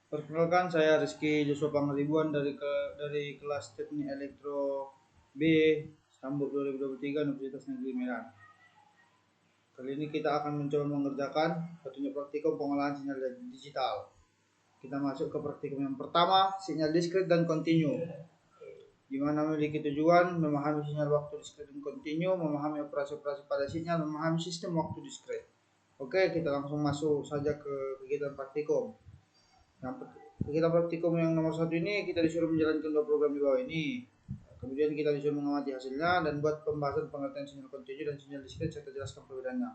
Perkenalkan, saya Rizky Joshua Pangribuan dari kelas Teknik Elektro B Sambut 2023 Universitas Negeri Medan. Kali ini kita akan mencoba mengerjakan petunjuk praktikum pengolahan sinyal digital. Kita masuk ke praktikum yang pertama, sinyal diskret dan kontinu, di mana memiliki tujuan memahami sinyal waktu diskret dan kontinu, memahami operasi-operasi pada sinyal, memahami sistem waktu diskret. Oke, kita langsung masuk saja ke kegiatan praktikum. Kegiatan praktikum yang nomor 1 ini kita disuruh menjalankan 2 program di bawah ini. Kemudian kita disuruh mengamati hasilnya dan buat pembahasan pengertian sinyal kontinu dan sinyal diskret serta jelaskan perbedaannya.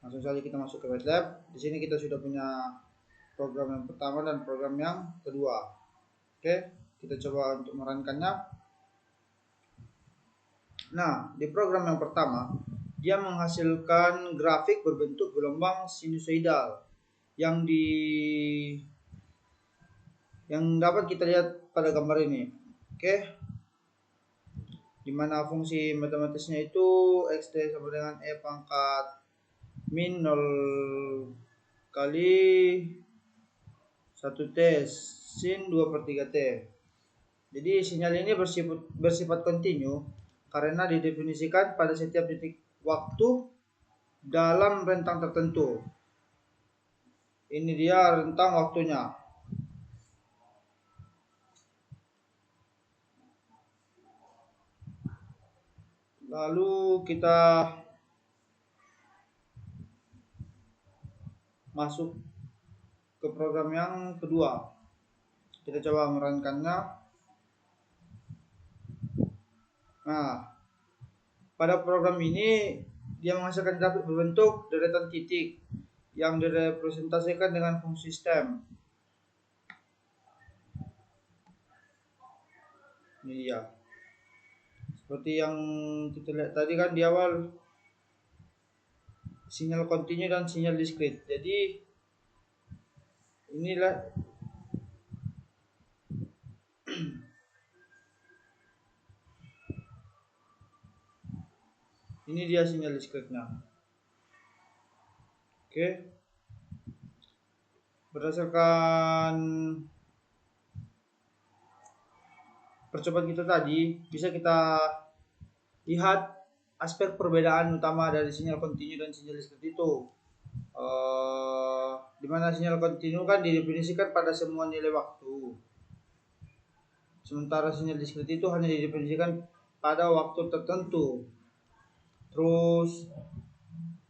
Langsung saja kita masuk ke MATLAB. Di sini kita sudah punya program yang pertama dan program yang kedua. Oke, kita coba untuk merankannya. Nah, di program yang pertama, dia menghasilkan grafik berbentuk gelombang sinusoidal yang dapat kita lihat pada gambar ini. Oke. Di mana fungsi matematisnya itu X sama dengan E pangkat min 0 kali 1T sin 2/3T. Jadi sinyal ini bersifat kontinu karena didefinisikan pada setiap titik waktu dalam rentang tertentu. Ini dia rentang waktunya. Lalu kita masuk ke program yang kedua. Kita coba merankannya. Nah, pada program ini dia menghasilkan grafik berbentuk deretan titik yang direpresentasikan dengan fungsi stem. Ini dia. Seperti yang kita lihat tadi kan di awal, sinyal kontinu dan sinyal diskret. Jadi inilah ini dia sinyal diskretnya. Oke. Berdasarkan percobaan kita tadi, bisa kita lihat aspek perbedaan utama dari sinyal kontinu dan sinyal diskret itu. Di mana sinyal kontinu kan didefinisikan pada semua nilai waktu, sementara sinyal diskret itu hanya didefinisikan pada waktu tertentu. Terus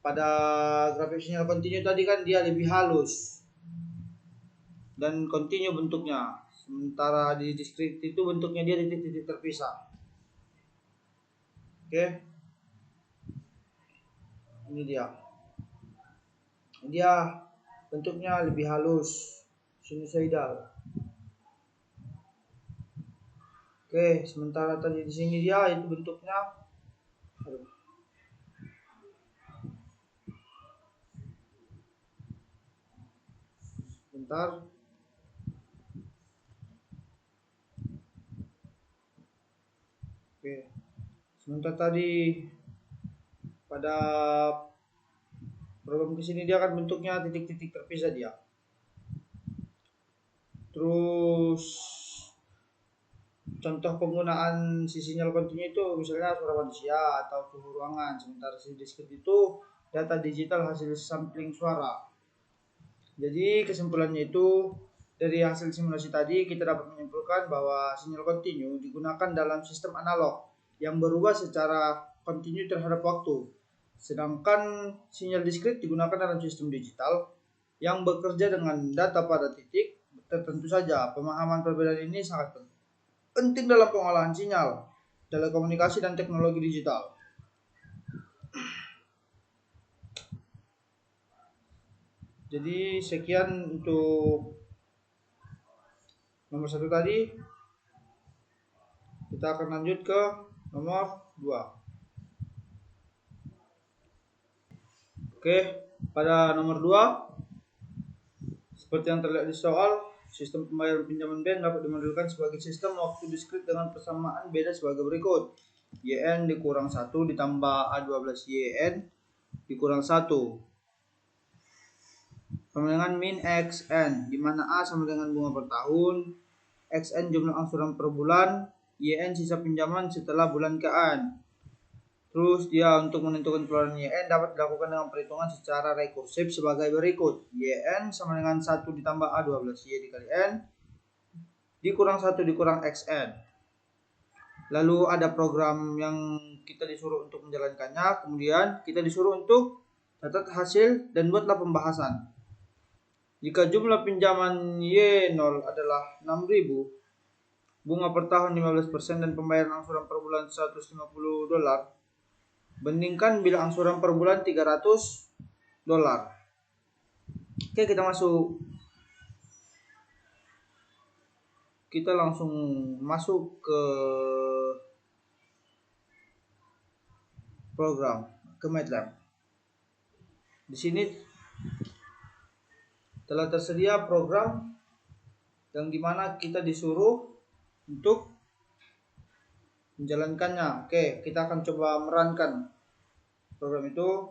pada grafik sinyal kontinu tadi kan dia lebih halus dan kontinu bentuknya, sementara di diskret itu bentuknya dia titik-titik terpisah. Oke, ini dia bentuknya lebih halus, sinusoidal. Oke, sementara tadi di sini dia itu bentuknya bentar. Oke, sementara tadi pada program kesini dia kan bentuknya titik-titik terpisah dia. Terus contoh penggunaan si sinyal kontinu itu misalnya suara manusia atau suhu ruangan, sementara si diskret itu data digital hasil sampling suara. Jadi kesimpulannya itu, dari hasil simulasi tadi kita dapat menyimpulkan bahwa sinyal kontinu digunakan dalam sistem analog yang berubah secara kontinu terhadap waktu, sedangkan sinyal diskret digunakan dalam sistem digital yang bekerja dengan data pada titik tertentu saja. Pemahaman perbedaan ini sangat penting dalam pengolahan sinyal, telekomunikasi, dan teknologi digital. Jadi sekian untuk nomor 1 tadi. Kita akan lanjut ke nomor 2. Oke, pada nomor 2, seperti yang terlihat di soal, sistem pembayaran pinjaman bank dapat dimodelkan sebagai sistem waktu diskret dengan persamaan beda sebagai berikut. YN dikurang 1 ditambah A12 YN dikurang 1. sama dengan min XN, di mana A sama dengan bunga per tahun, XN jumlah angsuran per bulan, YN sisa pinjaman setelah bulan ke-an. Terus dia untuk menentukan keluaran YN dapat dilakukan dengan perhitungan secara rekursif sebagai berikut. YN sama dengan 1 ditambah A 12 Y dikali N dikurang 1 dikurang XN. Lalu ada program yang kita disuruh untuk menjalankannya, kemudian kita disuruh untuk catat hasil dan buatlah pembahasan. Jika jumlah pinjaman Y0 adalah 6.000, bunga per tahun 15% dan pembayaran angsuran per bulan $150, bandingkan bila angsuran per bulan $300. Oke, kita langsung masuk ke program, ke MATLAB. Di sini telah tersedia program yang dimana kita disuruh untuk menjalankannya. Oke, kita akan coba merankan program itu.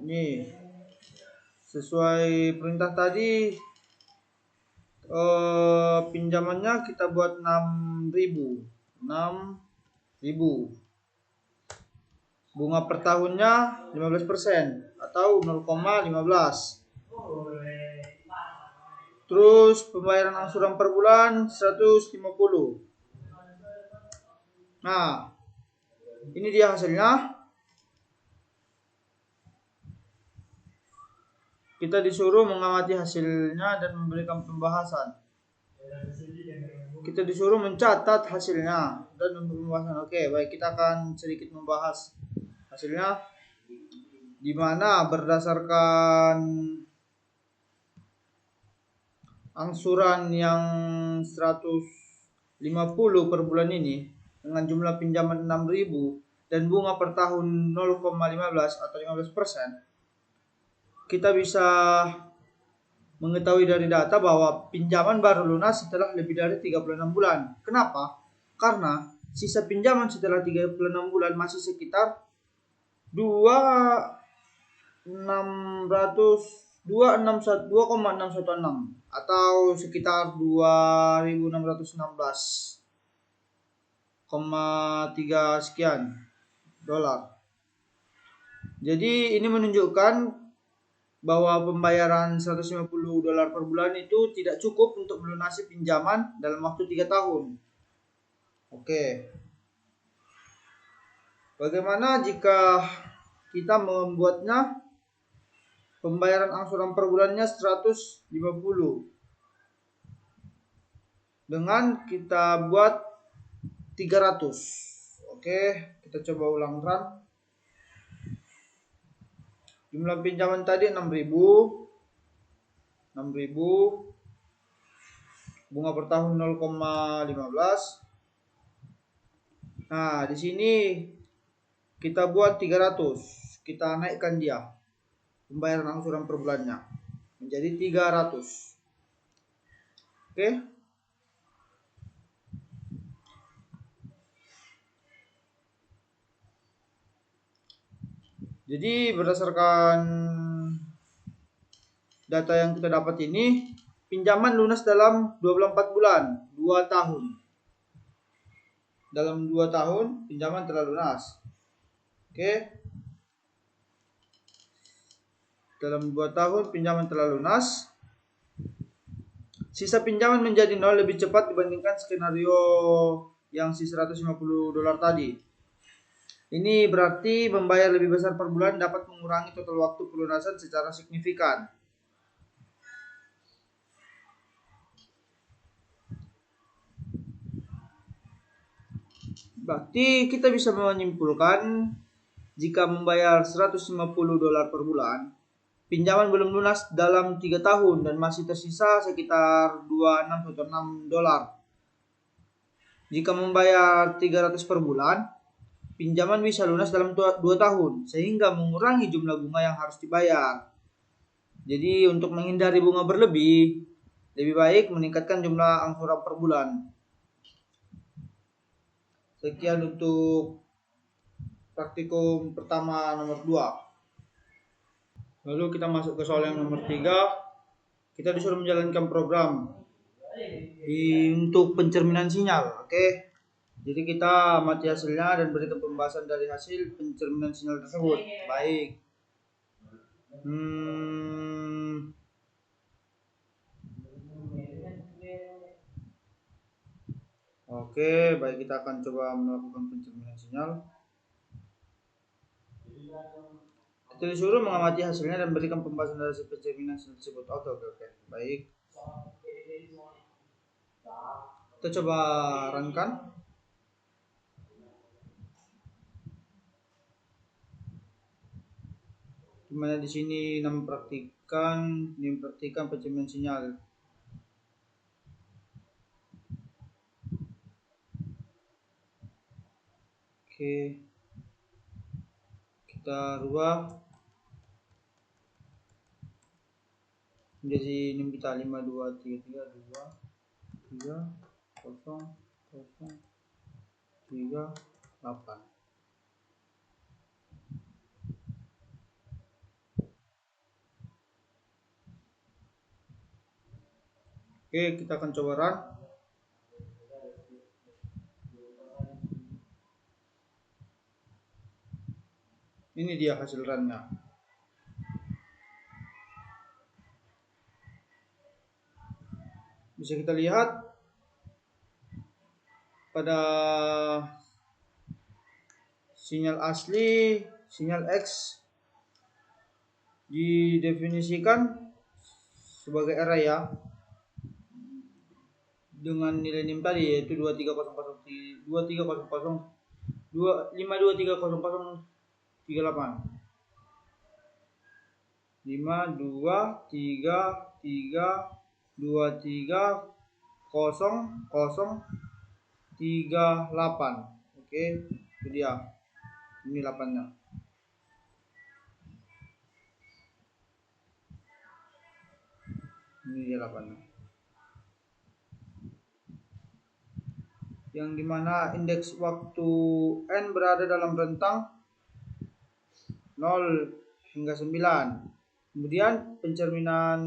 Nih, sesuai perintah tadi, pinjamannya kita buat 6.000. Bunga per tahunnya 15% atau 0,15. Terus pembayaran angsuran per bulan 150. Nah, ini dia hasilnya. Kita disuruh mengamati hasilnya dan memberikan pembahasan. Kita disuruh mencatat hasilnya dan memberi pembahasan. Oke, baik, kita akan sedikit membahas hasilnya, di mana berdasarkan angsuran yang 150 per bulan ini dengan jumlah pinjaman 6.000 dan bunga per tahun 0,15 atau 15%, kita bisa mengetahui dari data bahwa pinjaman baru lunas setelah lebih dari 36 bulan. Kenapa? Karena sisa pinjaman setelah 36 bulan masih sekitar 2,616 atau sekitar 2.616,3 sekian dolar. Jadi ini menunjukkan bahwa pembayaran $150 per bulan itu tidak cukup untuk melunasi pinjaman dalam waktu 3 tahun. Oke. Bagaimana jika kita membuatnya pembayaran angsuran per bulannya 150 dengan kita buat 300. Oke, kita coba ulang run. Jumlah pinjaman tadi 6.000, bunga per tahun 0,15. Nah, di sini kita buat 300. Kita naikkan dia pembayaran angsuran per bulannya menjadi 300. Oke. Jadi berdasarkan data yang kita dapat ini, pinjaman lunas dalam 24 bulan, 2 tahun. Dalam 2 tahun pinjaman telah lunas. Oke. Dalam 2 tahun pinjaman telah lunas. Sisa pinjaman menjadi 0 lebih cepat dibandingkan skenario yang si $150 tadi. Ini berarti membayar lebih besar per bulan dapat mengurangi total waktu pelunasan secara signifikan. Berarti kita bisa menyimpulkan jika membayar $150 per bulan, pinjaman belum lunas dalam 3 tahun dan masih tersisa sekitar $26,6. Jika membayar 300 per bulan, pinjaman bisa lunas dalam 2 tahun, sehingga mengurangi jumlah bunga yang harus dibayar. Jadi untuk menghindari bunga berlebih, lebih baik meningkatkan jumlah angsuran per bulan. Sekian untuk praktikum pertama nomor 2. Lalu kita masuk ke soal yang nomor 3. Kita disuruh menjalankan program untuk pencerminan sinyal. Oke. Jadi kita amati hasilnya dan berikan pembahasan dari hasil pencerminan sinyal tersebut. Baik. Oke, baik, kita akan coba melakukan pencerminan sinyal. Kita disuruh mengamati hasilnya dan berikan pembahasan dari hasil pencerminan sinyal tersebut. Oke. Baik. Kita coba runkan. Dimana di sini mempraktikkan pencerminan sinyal. Oke, kita rubah menjadi ini kita 5 2 3 3 2 3 0 0 3 8. Oke, kita akan coba run. Ini dia hasil runnya. Bisa kita lihat pada sinyal asli, sinyal X didefinisikan sebagai array ya, dengan nilai NIM tadi yaitu 2300 5230038 5230038. Oke, itu dia. Ini 8-nya. Ini dia 8-nya. Yang dimana indeks waktu N berada dalam rentang 0 hingga 9. Kemudian pencerminan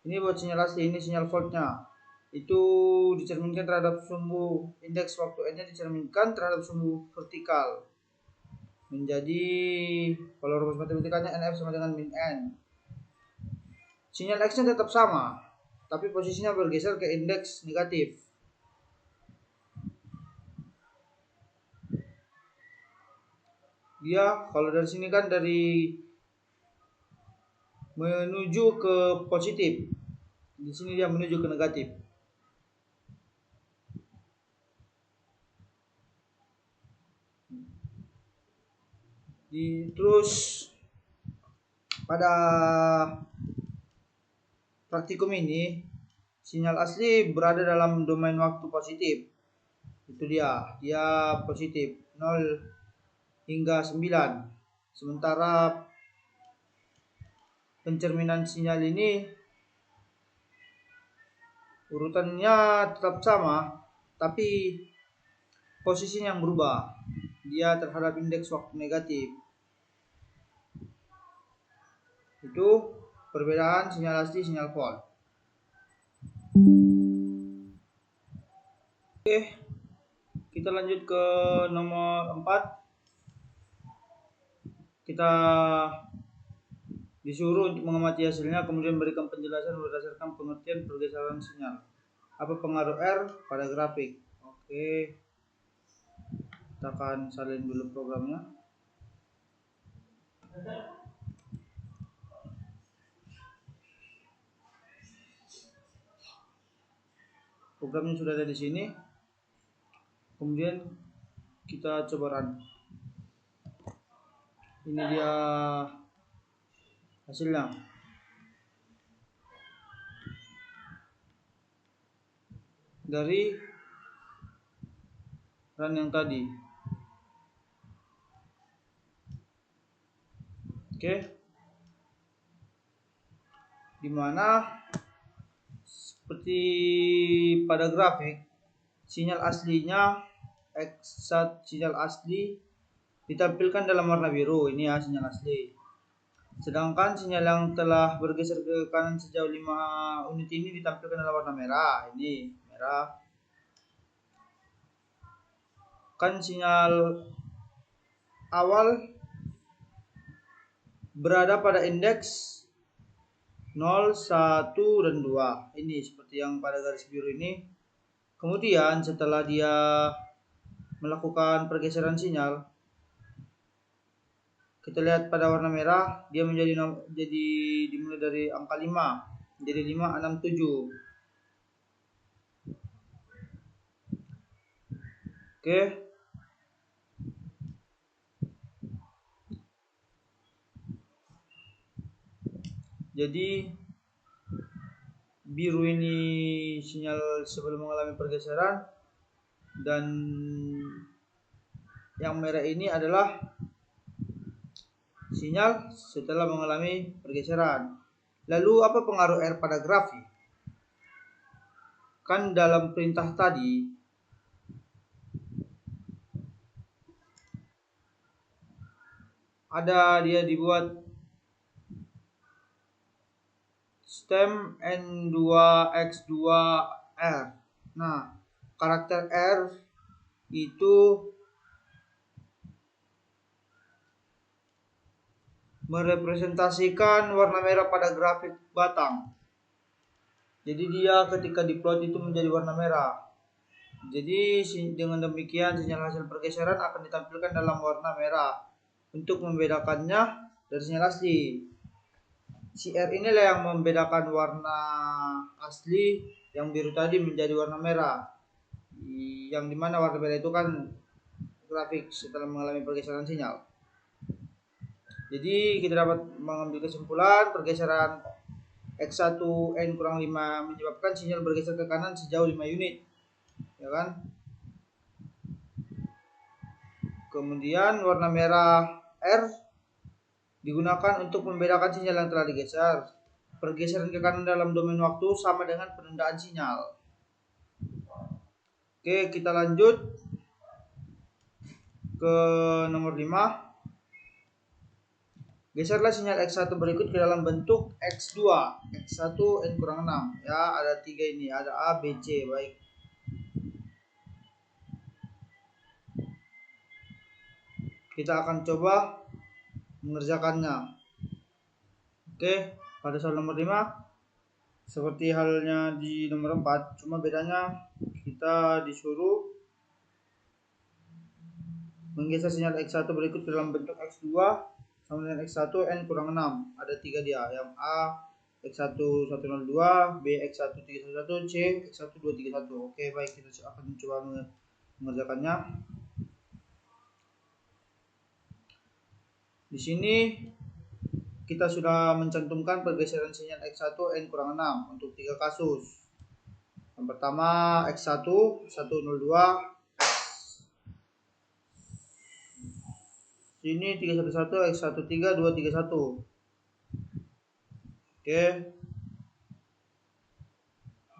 ini buat sinyal asli, ini sinyal voltnya. Itu dicerminkan terhadap sumbu, indeks waktu N-nya dicerminkan terhadap sumbu vertikal. Menjadi kalau rumus matematikanya NF sama dengan min N. Sinyal X-nya tetap sama, tapi posisinya bergeser ke indeks negatif. Dia kalau dari sini kan dari menuju ke positif, di sini dia menuju ke negatif. Terus pada praktikum ini sinyal asli berada dalam domain waktu positif. Itu dia positif 0 hingga 9. Sementara pencerminan sinyal ini urutannya tetap sama, tapi posisinya yang berubah. Dia terhadap indeks waktu negatif. Itu perbedaan sinyal asli sinyal volt. Oke, kita lanjut ke nomor 4. Kita disuruh untuk mengamati hasilnya, kemudian berikan penjelasan berdasarkan pengertian pergeseran sinyal. Apa pengaruh R pada grafik? Oke, kita akan salin dulu programnya. Programnya sudah ada di sini. Kemudian kita coba run. Ini dia hasilnya. Dari run yang tadi. Oke. Dimana seperti pada grafik, sinyal aslinya sinyal asli ditampilkan dalam warna biru. Ini ya sinyal asli. Sedangkan sinyal yang telah bergeser ke kanan sejauh 5 unit ini ditampilkan dalam warna merah. Ini merah. Kan sinyal awal berada pada indeks 0, 1, dan 2. Ini seperti yang pada garis biru ini. Kemudian setelah dia melakukan pergeseran sinyal, kita lihat pada warna merah, dia menjadi dimulai dari angka 5, jadi 5, 6, 7. Oke. Jadi biru ini sinyal sebelum mengalami pergeseran, dan yang merah ini adalah sinyal setelah mengalami pergeseran. Lalu apa pengaruh R pada grafik? Kan dalam perintah tadi ada dia dibuat stem N2X2R. Nah, karakter R itu merepresentasikan warna merah pada grafik batang. Jadi dia ketika diplot itu menjadi warna merah. Jadi dengan demikian sinyal hasil pergeseran akan ditampilkan dalam warna merah untuk membedakannya dari sinyal asli. Si R inilah yang membedakan warna asli yang biru tadi menjadi warna merah. Yang dimana warna merah itu kan grafik setelah mengalami pergeseran sinyal. Jadi kita dapat mengambil kesimpulan pergeseran X1 N-5 menyebabkan sinyal bergeser ke kanan sejauh 5 unit, ya kan? Kemudian warna merah R digunakan untuk membedakan sinyal yang telah digeser. Pergeseran ke kanan dalam domain waktu sama dengan penundaan sinyal. Oke, kita lanjut ke nomor 5. Geserlah sinyal X1 berikut ke dalam bentuk X2, X1 N-6. Ya, ada 3 ini, ada A, B, C. Baik. Kita akan coba mengerjakannya. Oke, pada soal nomor 5 seperti halnya di nomor 4, cuma bedanya kita disuruh menggeser sinyal X1 berikut ke dalam bentuk X2 sama dengan X1 N-6. Ada 3 dia, yang A X1 102, B X1 311, C X1 231. Oke, baik, kita akan coba mengerjakannya. Di sini kita sudah mencantumkan pergeseran sinyal X1 N-6 untuk 3 kasus. Yang pertama X1 102, ini 311, X13 231. Oke.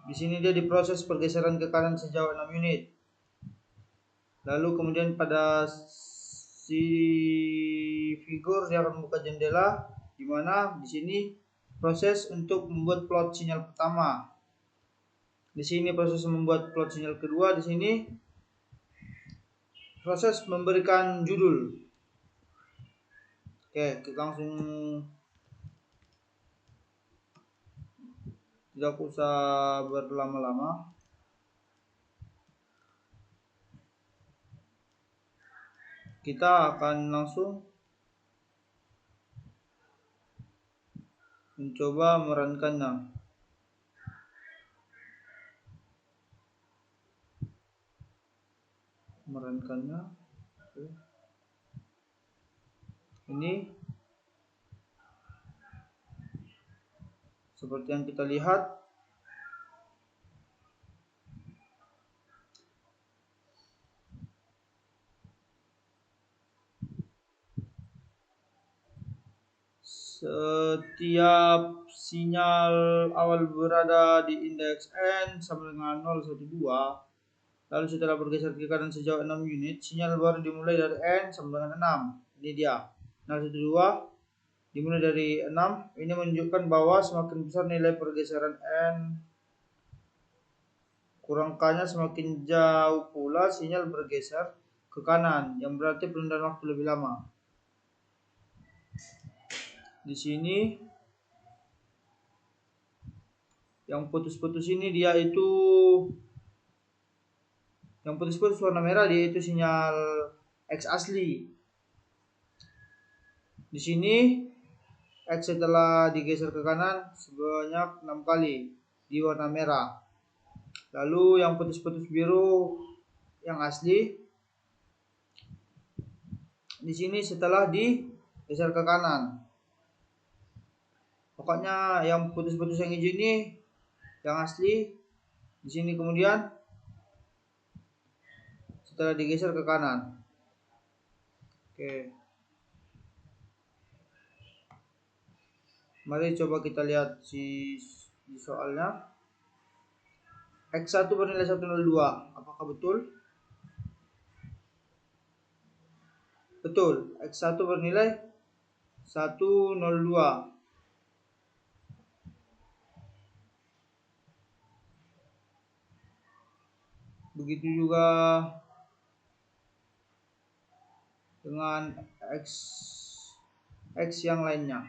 Di sini dia diproses pergeseran ke kanan sejauh 6 unit. Lalu kemudian pada si figur dia akan membuka jendela, di mana di sini proses untuk membuat plot sinyal pertama. Di sini proses membuat plot sinyal kedua, di sini proses memberikan judul. Oke, kita langsung, tidak usah berlama-lama. Kita akan langsung mencoba merankannya. Ini seperti yang kita lihat, setiap sinyal awal berada di indeks N sama dengan 0, 1, 2. Lalu setelah bergeser ke kanan sejauh 6 unit, sinyal baru dimulai dari N sama dengan 6. Ini dia, 0, 1, 2. dimulai dari 6. Ini menunjukkan bahwa semakin besar nilai pergeseran N kurang K-nya, semakin jauh pula sinyal bergeser ke kanan, yang berarti penundaan waktu lebih lama. Di sini yang putus-putus ini dia itu, yang putus-putus warna merah dia itu sinyal X asli. Di sini X setelah digeser ke kanan sebanyak 6 kali di warna merah. Lalu yang putus-putus biru yang asli di sini setelah digeser ke kanan. Pokoknya yang putus-putus yang hijau ini yang asli di sini, kemudian setelah digeser ke kanan. Oke. Mari coba kita lihat di soalnya. X1 bernilai 102. Apakah betul? Betul. X1 bernilai 102. Begitu juga dengan X yang lainnya.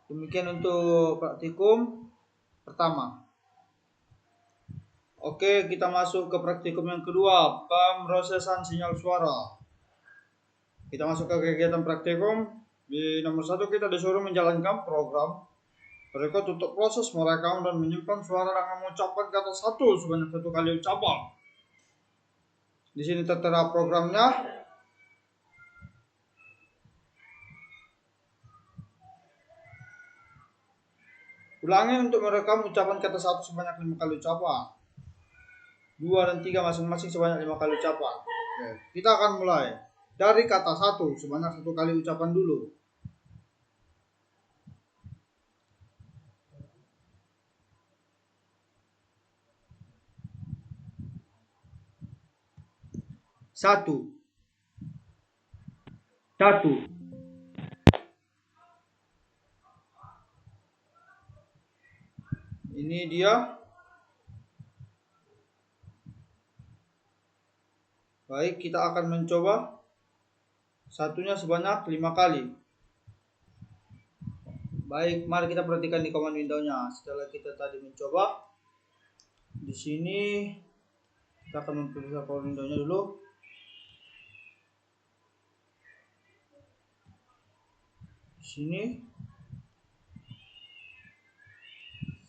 Demikian untuk praktikum pertama. Oke, kita masuk ke praktikum yang kedua, pemrosesan sinyal suara. Kita masuk ke kegiatan praktikum. Di nomor 1 kita disuruh menjalankan program berikut untuk proses merekam dan menyimpan suara dengan mengucapkan kata satu sebanyak 1 kali ucapan. Di sini tertera programnya. Ulangi untuk merekam ucapan kata satu sebanyak 5 kali ucapan. 2 dan 3 masing-masing sebanyak 5 kali ucapan. Oke, kita akan mulai dari kata satu sebanyak 1 kali ucapan dulu. Satu. Ini dia. Baik, kita akan mencoba satunya sebanyak 5 kali. Baik, mari kita perhatikan di command window-nya. Setelah kita tadi mencoba, di sini kita akan memperlihatkan command window-nya dulu. Di sini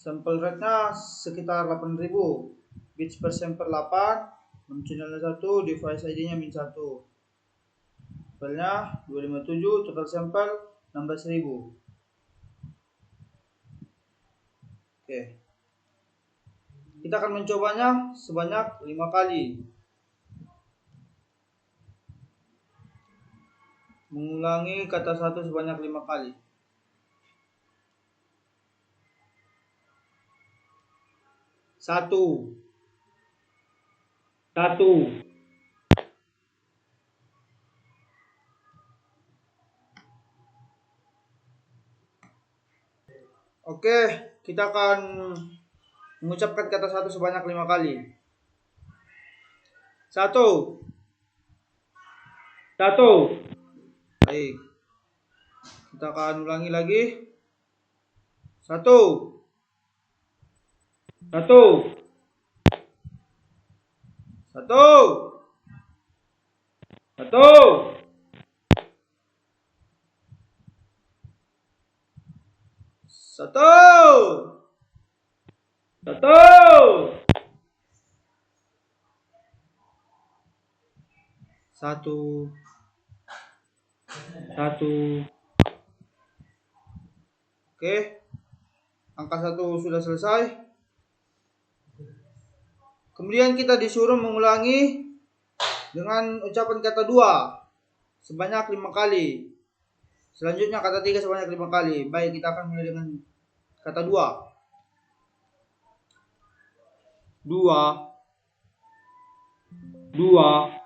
sampel rate-nya sekitar 8000 bits per sampel 8, channelnya 1, device ID-nya -1. Sampelnya 257, total sampel 16000. Oke. Kita akan mencobanya sebanyak 5 kali. Mengulangi kata satu sebanyak 5 kali. Satu. Oke, kita akan mengucapkan kata satu sebanyak 5 kali. Satu. Baik. Kita akan ulangi lagi. Satu. Oke. Angka 1 sudah selesai. Kemudian kita disuruh mengulangi dengan ucapan kata 2 sebanyak 5 kali. Selanjutnya kata 3 sebanyak 5 kali. Baik, kita akan mulai dengan kata 2. 2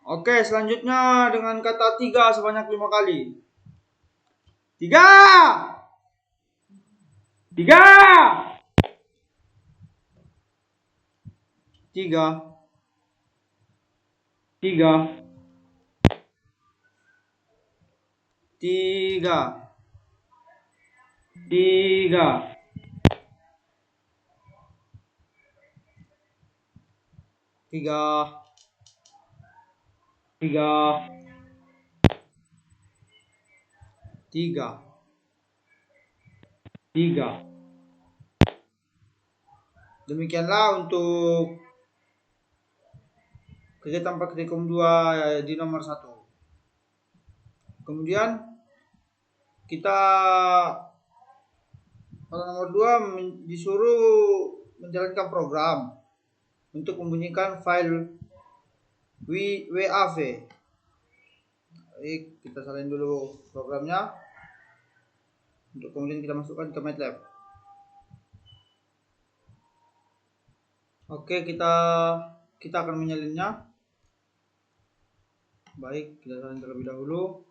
Oke, selanjutnya dengan kata 3 sebanyak 5 kali. 3 3. Demikianlah untuk kegiatan praktikum 2 di nomor 1. Kemudian kita pada nomor 2 disuruh menjalankan program untuk membunyikan file WAV. Baik, kita salin dulu programnya untuk kemudian kita masukkan ke MATLAB. Oke, kita akan menyalinnya. Baik, kita salin terlebih dahulu.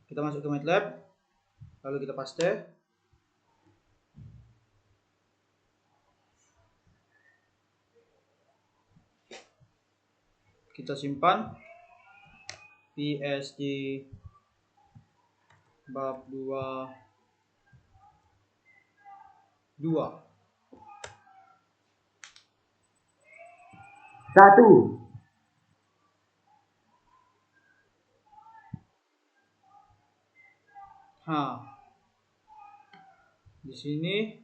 Kita masuk ke MATLAB, lalu kita paste. Kita simpan PSD bab 2 1. Di sini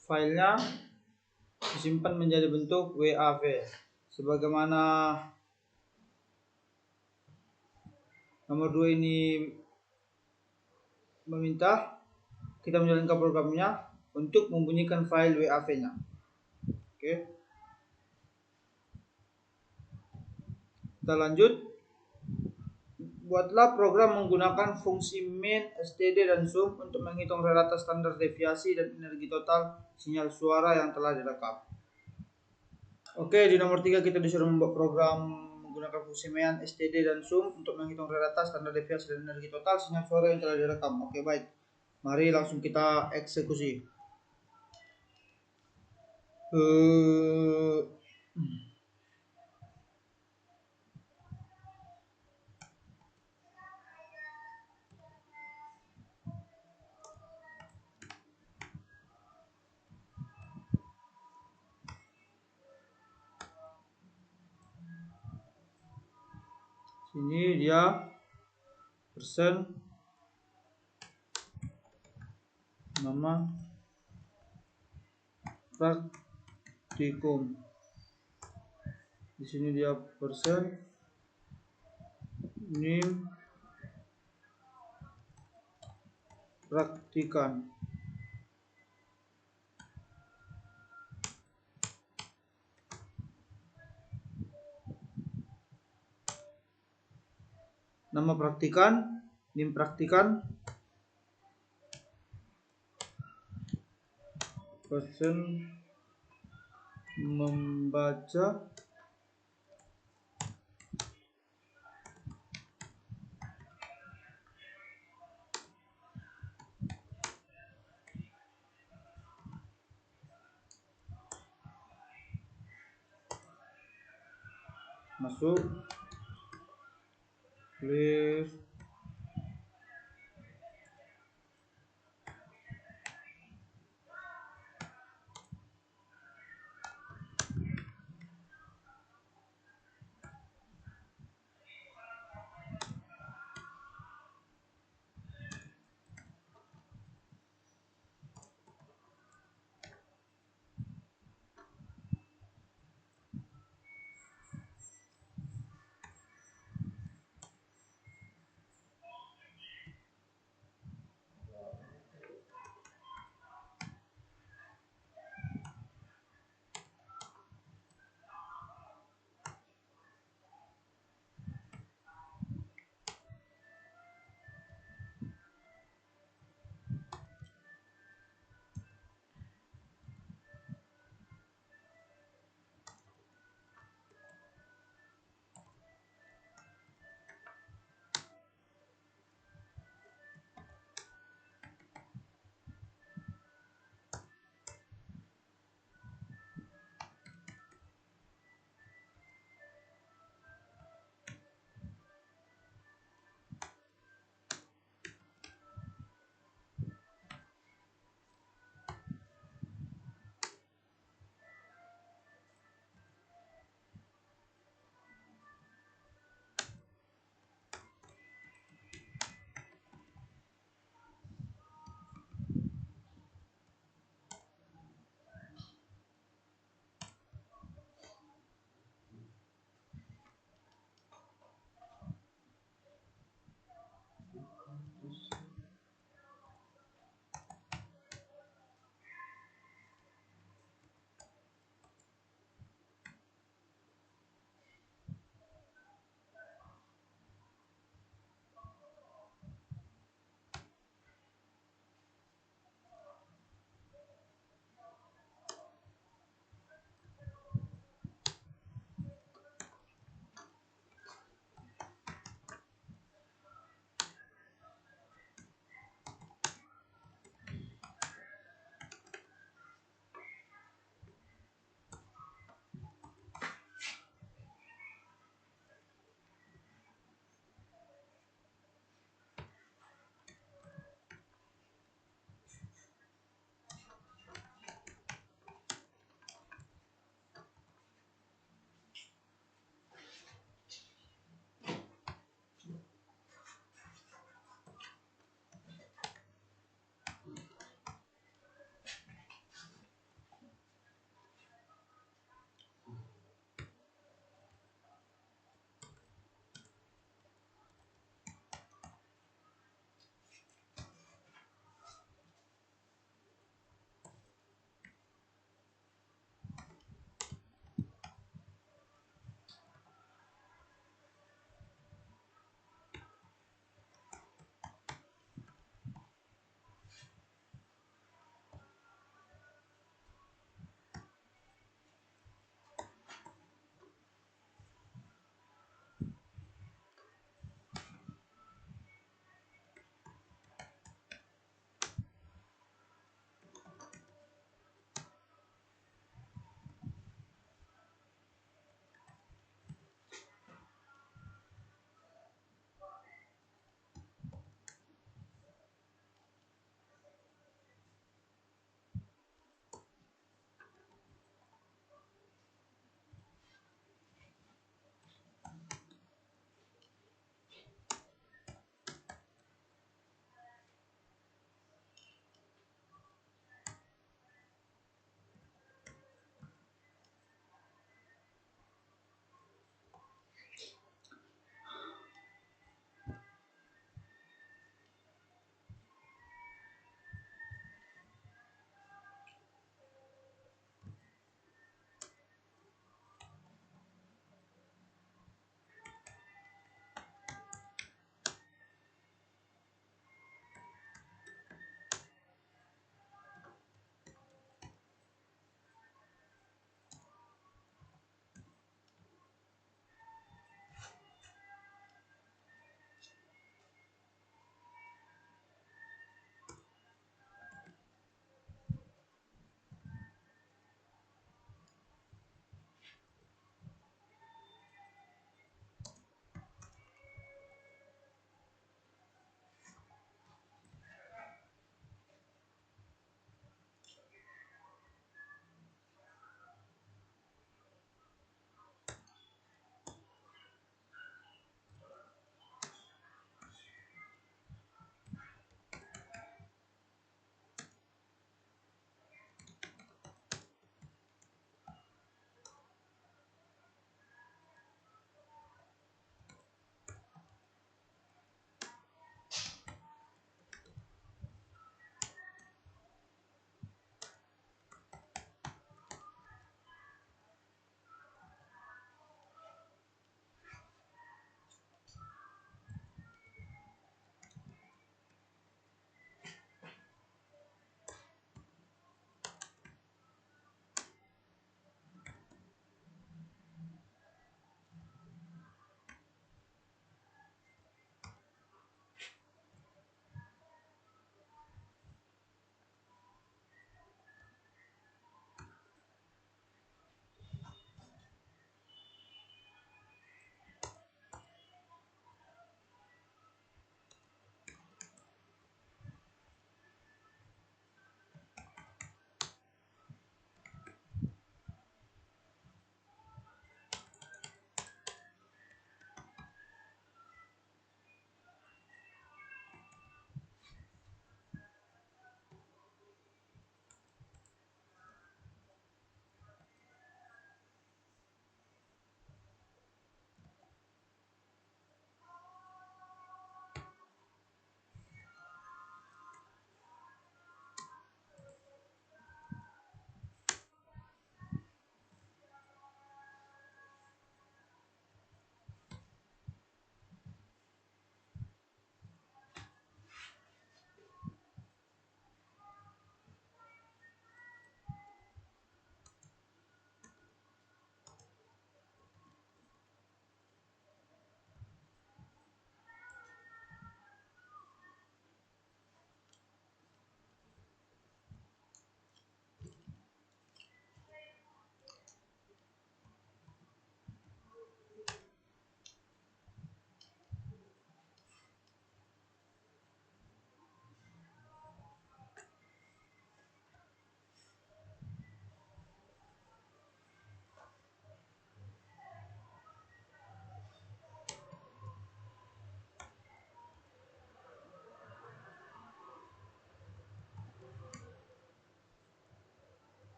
filenya disimpan menjadi bentuk WAV sebagaimana nomor 2 ini meminta kita menjalankan programnya untuk membunyikan file WAV-nya. Oke. Kita lanjut. Buatlah program menggunakan fungsi min, std, dan sum untuk menghitung rata standar deviasi dan energi total sinyal suara yang telah direkam. Oke, di nomor 3 kita disuruh membuat program menggunakan fungsi min, std, dan sum untuk menghitung rata standar deviasi dan energi total sinyal suara yang telah direkam. Oke, baik. Mari langsung kita eksekusi. Sini dia persen nama praktikum. Di sini dia persen nim praktikan. Nama praktikan, nim praktikan, persen membaca, masuk, clear,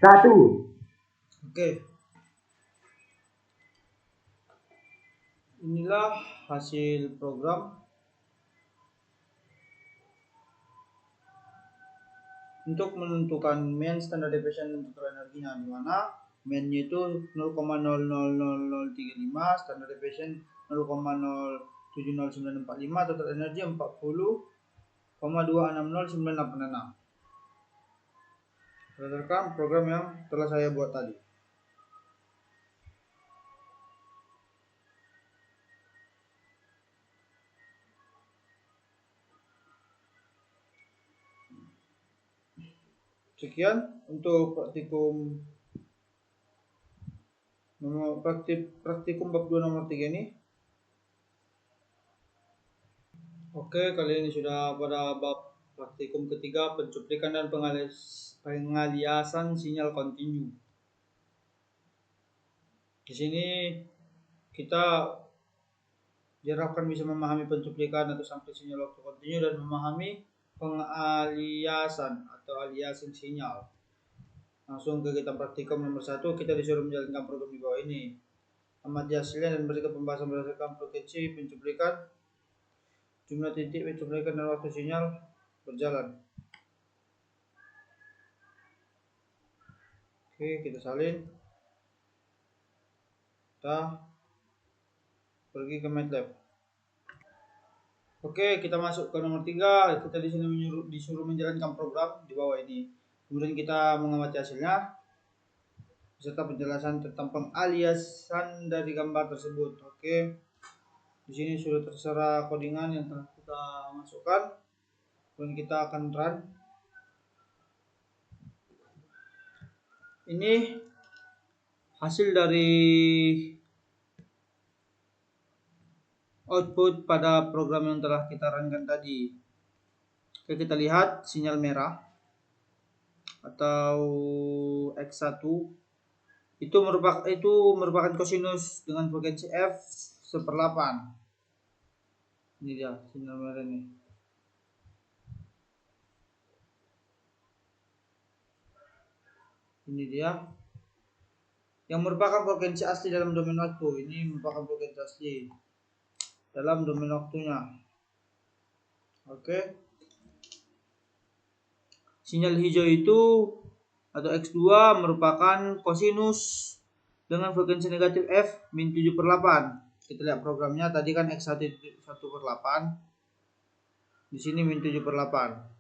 1. Oke. Inilah hasil program untuk menentukan main standar deviation untuk energinya, di mana mainnya itu 0,000035, standar deviation 0,070945, total energi 40,260,986. Berdasarkan program yang telah saya buat tadi. Sekian untuk praktikum bab 2 nomor 3 ini. Oke, kali ini sudah pada bab praktikum ketiga, pencuplikan dan pengaliasan sinyal kontinu. Di sini kita diharapkan bisa memahami pencuplikan atau sampling sinyal waktu kontinu dan memahami pengaliasan atau aliasing sinyal. Langsung ke kita praktikum nomor 1, kita disuruh menjalankan program di bawah ini. Amati hasilnya dan berikan pembahasan berdasarkan frekuensi pencuplikan, jumlah titik pencuplikan dan waktu sinyal berjalan. Oke, kita salin. Kita pergi ke MATLAB. Oke, kita masuk ke nomor 3. Kita di sini disuruh menjalankan program di bawah ini. Kemudian kita mengamati hasilnya beserta penjelasan tentang pengaliasan dari gambar tersebut. Oke. Di sini sudah terserah codingan yang telah kita masukkan. Dan kita akan run. Ini hasil dari output pada program yang telah kita runkan tadi. Oke, kita lihat sinyal merah atau X1 itu merupakan kosinus dengan frekuensi F 1/8. Ini dia sinyal merah ini. Ini dia yang merupakan frekuensi asli dalam domain waktu. Ini merupakan frekuensi asli dalam domain waktunya. Oke. Sinyal hijau itu atau X2 merupakan kosinus dengan frekuensi negatif F min 7/8. Kita lihat programnya tadi kan X1 1/8. Di sini min 7/8.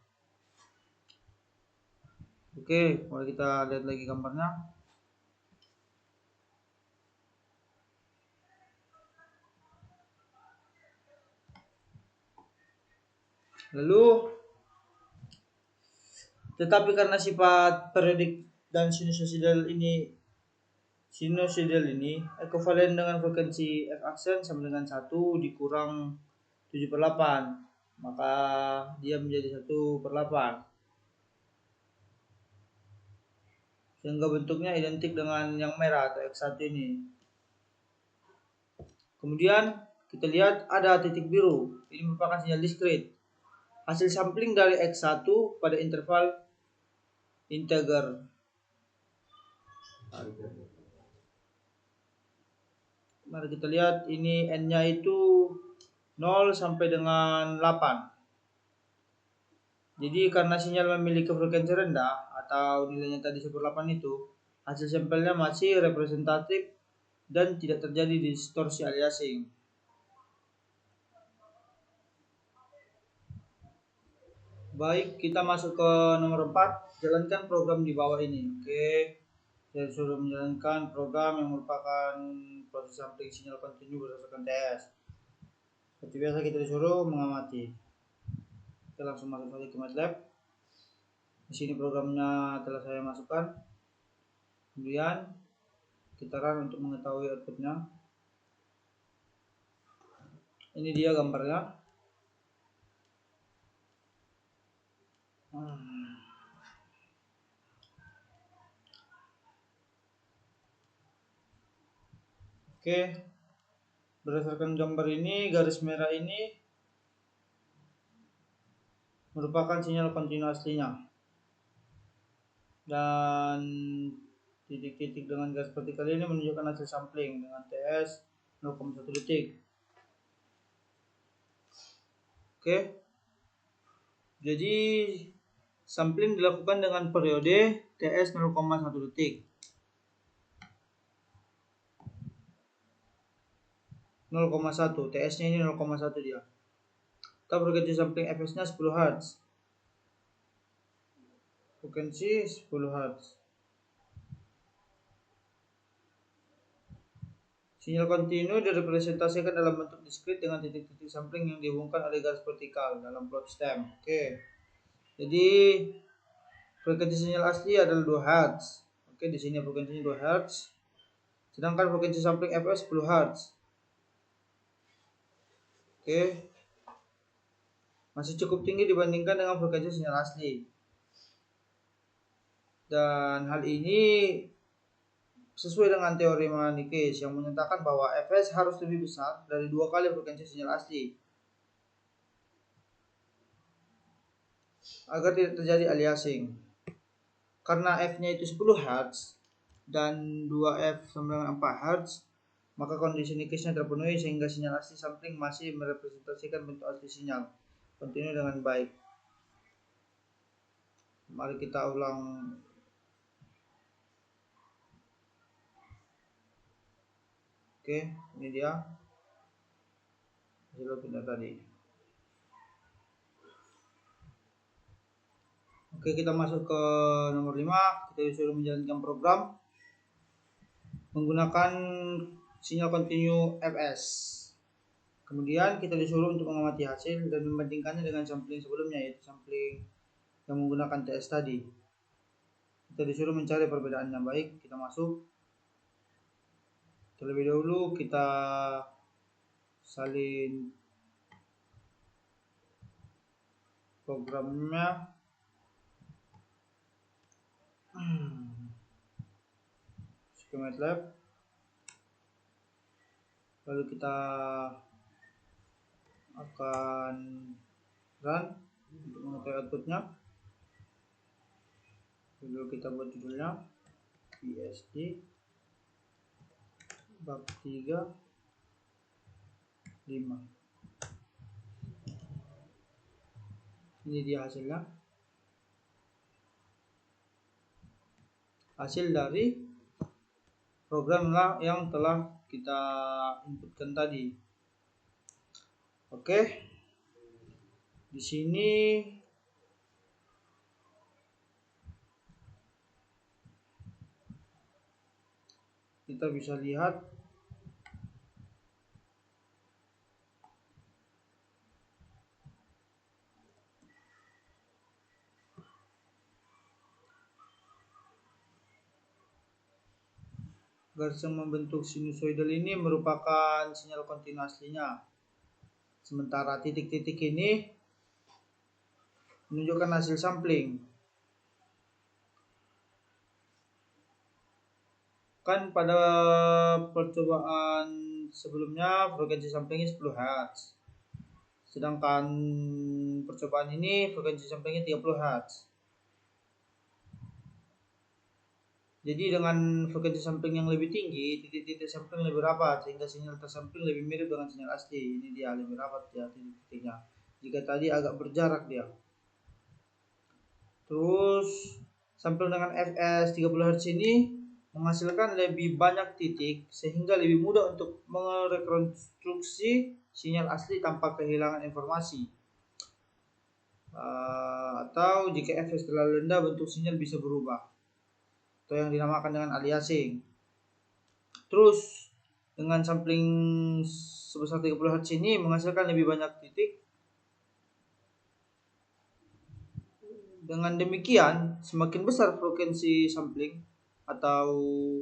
Oke, mari kita lihat lagi gambarnya. Lalu tetapi karena sifat periodik dan sinusoidal ini ekuivalen dengan frekuensi F aksen sama dengan 1 dikurang 7/8, maka dia menjadi 1/8, sehingga bentuknya identik dengan yang merah atau X1 ini. Kemudian kita lihat ada titik biru, ini merupakan sinyal diskrit, hasil sampling dari X1 pada interval integer. Mari kita lihat, ini N-nya itu 0 sampai dengan 8. Jadi karena sinyal memiliki frekuensi rendah atau nilainya tadi 1/8 itu, hasil sampelnya masih representatif dan tidak terjadi distorsi aliasing. Baik, kita masuk ke nomor 4, jalankan program di bawah ini. Oke. Saya suruh menjalankan program yang merupakan proses sampling sinyal kontinu berdasarkan TS. Seperti biasa kita disuruh mengamati. Kita langsung masuk saja ke MATLAB. Di sini programnya telah saya masukkan. Kemudian kita run untuk mengetahui outputnya. Ini dia gambarnya. Oke, berdasarkan gambar ini, garis merah ini merupakan sinyal kontinu aslinya. dan titik-titik dengan garis vertikal ini menunjukkan hasil sampling dengan TS 0,1 detik. Oke, jadi sampling dilakukan dengan periode TS 0,1 detik. 0,1, TS nya ini 0,1 dia. Kita frekuensi sampling fs nya 10 Hz. Frekuensi 10 Hz. Sinyal kontinu direpresentasikan dalam bentuk diskrit dengan titik-titik sampling yang dihubungkan oleh garis vertikal dalam plot stem. Oke. Jadi frekuensi sinyal asli adalah 2 Hz. Oke, di sini frekuensinya 2 Hz. Sedangkan frekuensi sampling fs 10 Hz. Oke. Masih cukup tinggi dibandingkan dengan frekuensi sinyal asli. Dan hal ini sesuai dengan teori Manikes yang menyatakan bahwa fs harus lebih besar dari 2 kali frekuensi sinyal asli agar tidak terjadi aliasing. Karena f-nya itu 10 Hz dan 2f sama dengan 4 Hz, maka kondisi Nikes-nya terpenuhi sehingga sinyal asli sampling masih merepresentasikan bentuk asli sinyal kontinu dengan baik. Mari kita ulang. Oke, ini dia hasil outputnya tadi. Oke, kita masuk ke nomor 5. Kita disuruh menjalankan program menggunakan sinyal kontinu fs. Kemudian kita disuruh untuk mengamati hasil dan membandingkannya dengan sampling sebelumnya, yaitu sampling yang menggunakan TS tadi. Kita disuruh mencari perbedaan yang baik. Kita masuk. Terlebih dahulu kita salin programnya. MATLAB. Lalu kita akan run untuk mengetahui outputnya. Lalu kita buat judulnya BSD bab 3 5. Ini dia hasilnya. Hasil dari program yang telah kita inputkan tadi. Oke. Di sini kita bisa lihat garis yang membentuk sinusoidal ini merupakan sinyal kontinu aslinya. Sementara titik-titik ini menunjukkan hasil sampling. Kan pada percobaan sebelumnya frekuensi samplingnya 10 Hz. Sedangkan percobaan ini frekuensi samplingnya 30 Hz. Jadi dengan frekuensi sampling yang lebih tinggi, titik-titik sampling lebih rapat sehingga sinyal tersampling lebih mirip dengan sinyal asli. Ini dia lebih rapat ya titik-titiknya. Jika tadi agak berjarak dia. Terus sampling dengan fs 30 Hz ini menghasilkan lebih banyak titik sehingga lebih mudah untuk merekonstruksi sinyal asli tanpa kehilangan informasi. Atau jika fs terlalu rendah, bentuk sinyal bisa berubah atau yang dinamakan dengan aliasing. Terus dengan sampling sebesar 30 Hz ini menghasilkan lebih banyak titik. Dengan demikian, semakin besar frekuensi sampling atau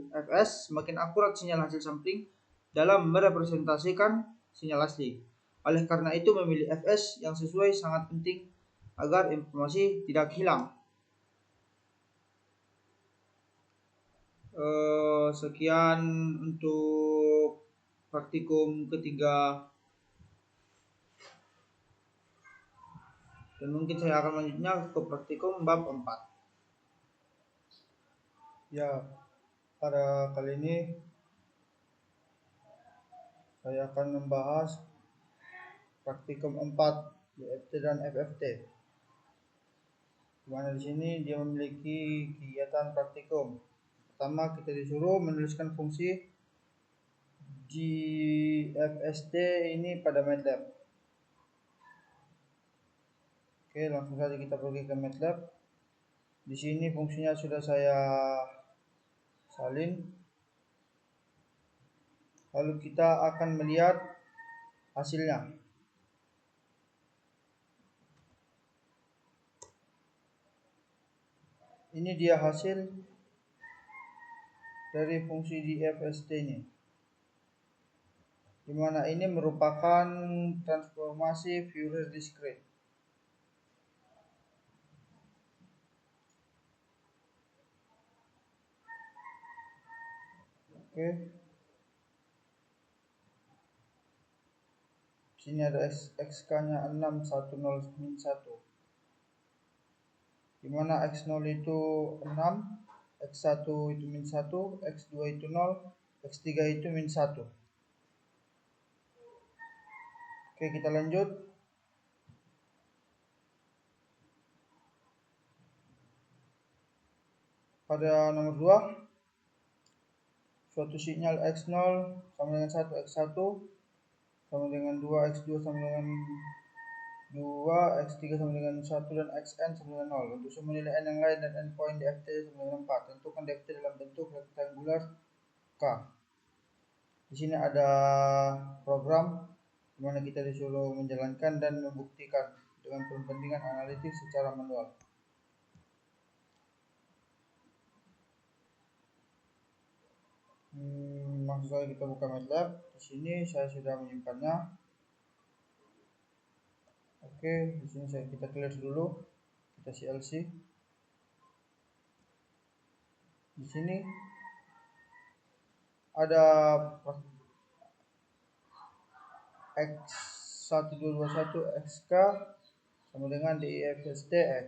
fs, semakin akurat sinyal hasil sampling dalam merepresentasikan sinyal asli. Oleh karena itu, memilih fs yang sesuai sangat penting agar informasi tidak hilang. Sekian untuk praktikum ketiga, dan mungkin saya akan lanjutnya ke praktikum bab 4. Ya, pada kali ini saya akan membahas praktikum 4 DFT dan FFT. Dimana di sini dia memiliki kegiatan praktikum. Pertama, kita disuruh menuliskan fungsi GFST ini pada MATLAB. Oke, langsung saja kita pergi ke MATLAB. Di sini fungsinya sudah saya salin. Lalu kita akan melihat hasilnya. Ini dia hasil dari fungsi GFST ini, di mana ini merupakan transformasi Fourier discrete. Oke. Sini ada XK-nya 610 min 1. Di mana X0 itu 6, X1 itu min 1, X2 itu 0, X3 itu min 1. Oke, kita lanjut. Pada nomor 2, suatu sinyal X0 sama dengan 1, X1 sama dengan 2, X2 sama dengan 2, X3 sama dengan 1, dan Xn sama dengan 0. Untuk semua nilai n yang lain dan n point DFT sama dengan 4. Tentukan DFT dalam bentuk rektangular K. Di sini ada program di mana kita disuruh menjalankan dan membuktikan dengan perbandingan analitik secara manual. Langsung saja kita buka MATLAB. Di sini saya sudah menyimpannya. Oke, di sini kita clear dulu. Kita CLC. Di sini ada X1221 XK sama dengan DIFST X.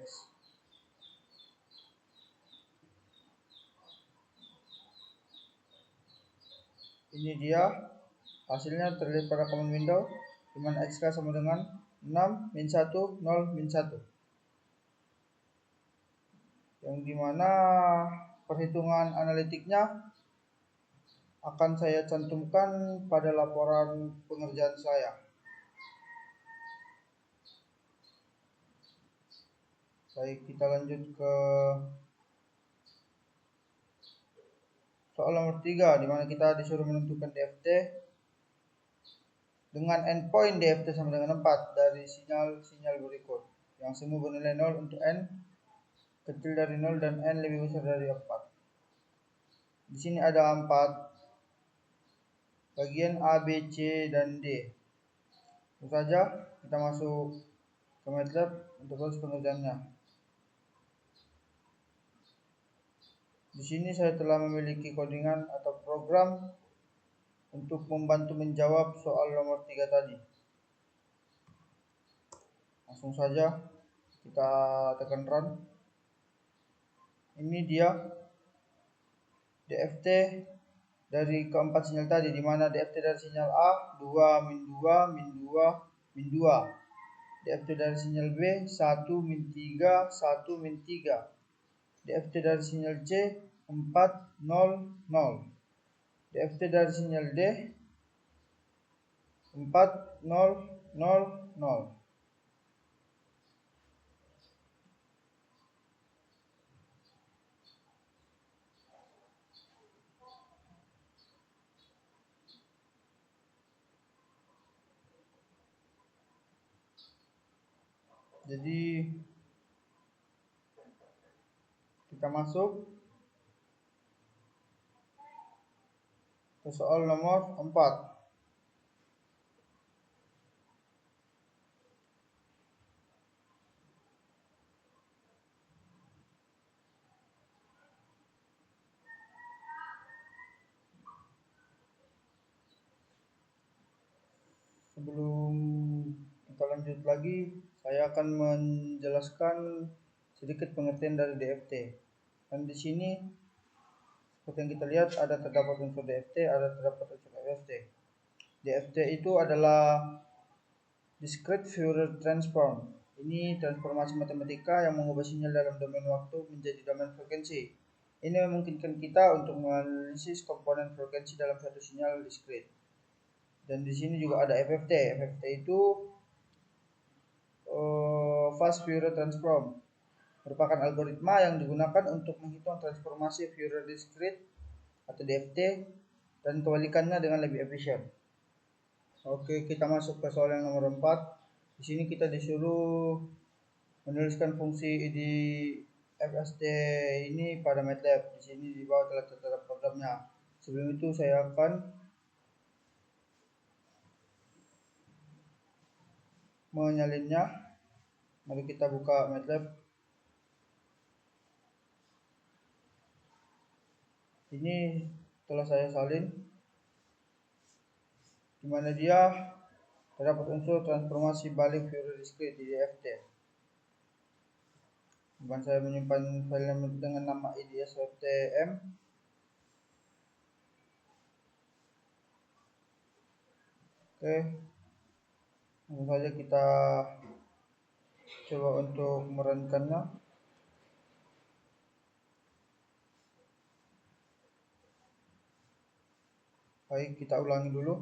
Ini dia hasilnya terlihat pada command window, di mana XK sama dengan 6 min 1 0 min 1, yang dimana perhitungan analitiknya akan saya cantumkan pada laporan pengerjaan saya. Baik, kita lanjut ke soal nomor 3, di mana kita disuruh menentukan DFT dengan endpoint DFT sama dengan 4 dari sinyal-sinyal berikut yang semua bernilai 0 untuk n kecil dari 0 dan n lebih besar dari 4. Di sini ada 4 bagian A, B, C, dan D. Tentu saja kita masuk ke MATLAB untuk proses pengerjaannya. Di sini saya telah memiliki codingan atau program untuk membantu menjawab soal nomor 3 tadi. Langsung saja kita tekan run. Ini dia DFT dari keempat sinyal tadi, di mana DFT dari sinyal A 2 min 2 min 2 min 2. DFT dari sinyal B 1 min 3 1 min 3. DFT dari sinyal C 4 0 0. DFT dari sinyal D 4 0 0 0. Jadi kita masuk ke soal nomor 4. Sebelum kita lanjut lagi, saya akan menjelaskan sedikit pengertian dari DFT. Dan di sini Seperti yang kita lihat, ada terdapat unsur DFT, ada terdapat unsur FFT. DFT itu adalah discrete Fourier transform. Ini transformasi matematika yang mengubah sinyal dalam domain waktu menjadi domain frekuensi. Ini memungkinkan kita untuk menganalisis komponen frekuensi dalam suatu sinyal discrete. Dan di sini juga ada FFT. FFT itu fast Fourier transform, merupakan algoritma yang digunakan untuk menghitung transformasi Fourier discrete atau DFT dan kebalikannya dengan lebih efisien. Oke, kita masuk ke soal yang nomor 4. Di sini kita disuruh menuliskan fungsi di FST ini pada MATLAB. Di sini di bawah telah tertera programnya. Sebelum itu saya akan menyalinnya. Mari kita buka MATLAB. Ini telah saya salin, di mana dia terdapat unsur transformasi balik Fourier discrete di DFT. Dan saya menyimpan file dengan nama IDS.tm. Oke, langsung saja kita coba untuk merunkannya. Baik, kita ulangi dulu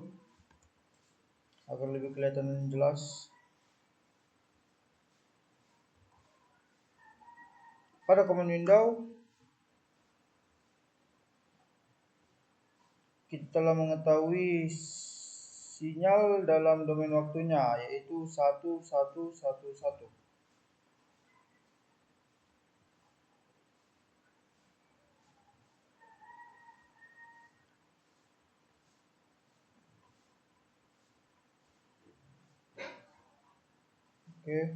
agar lebih kelihatan jelas. Pada command window, kita telah mengetahui sinyal dalam domain waktunya, yaitu 1111. Oke,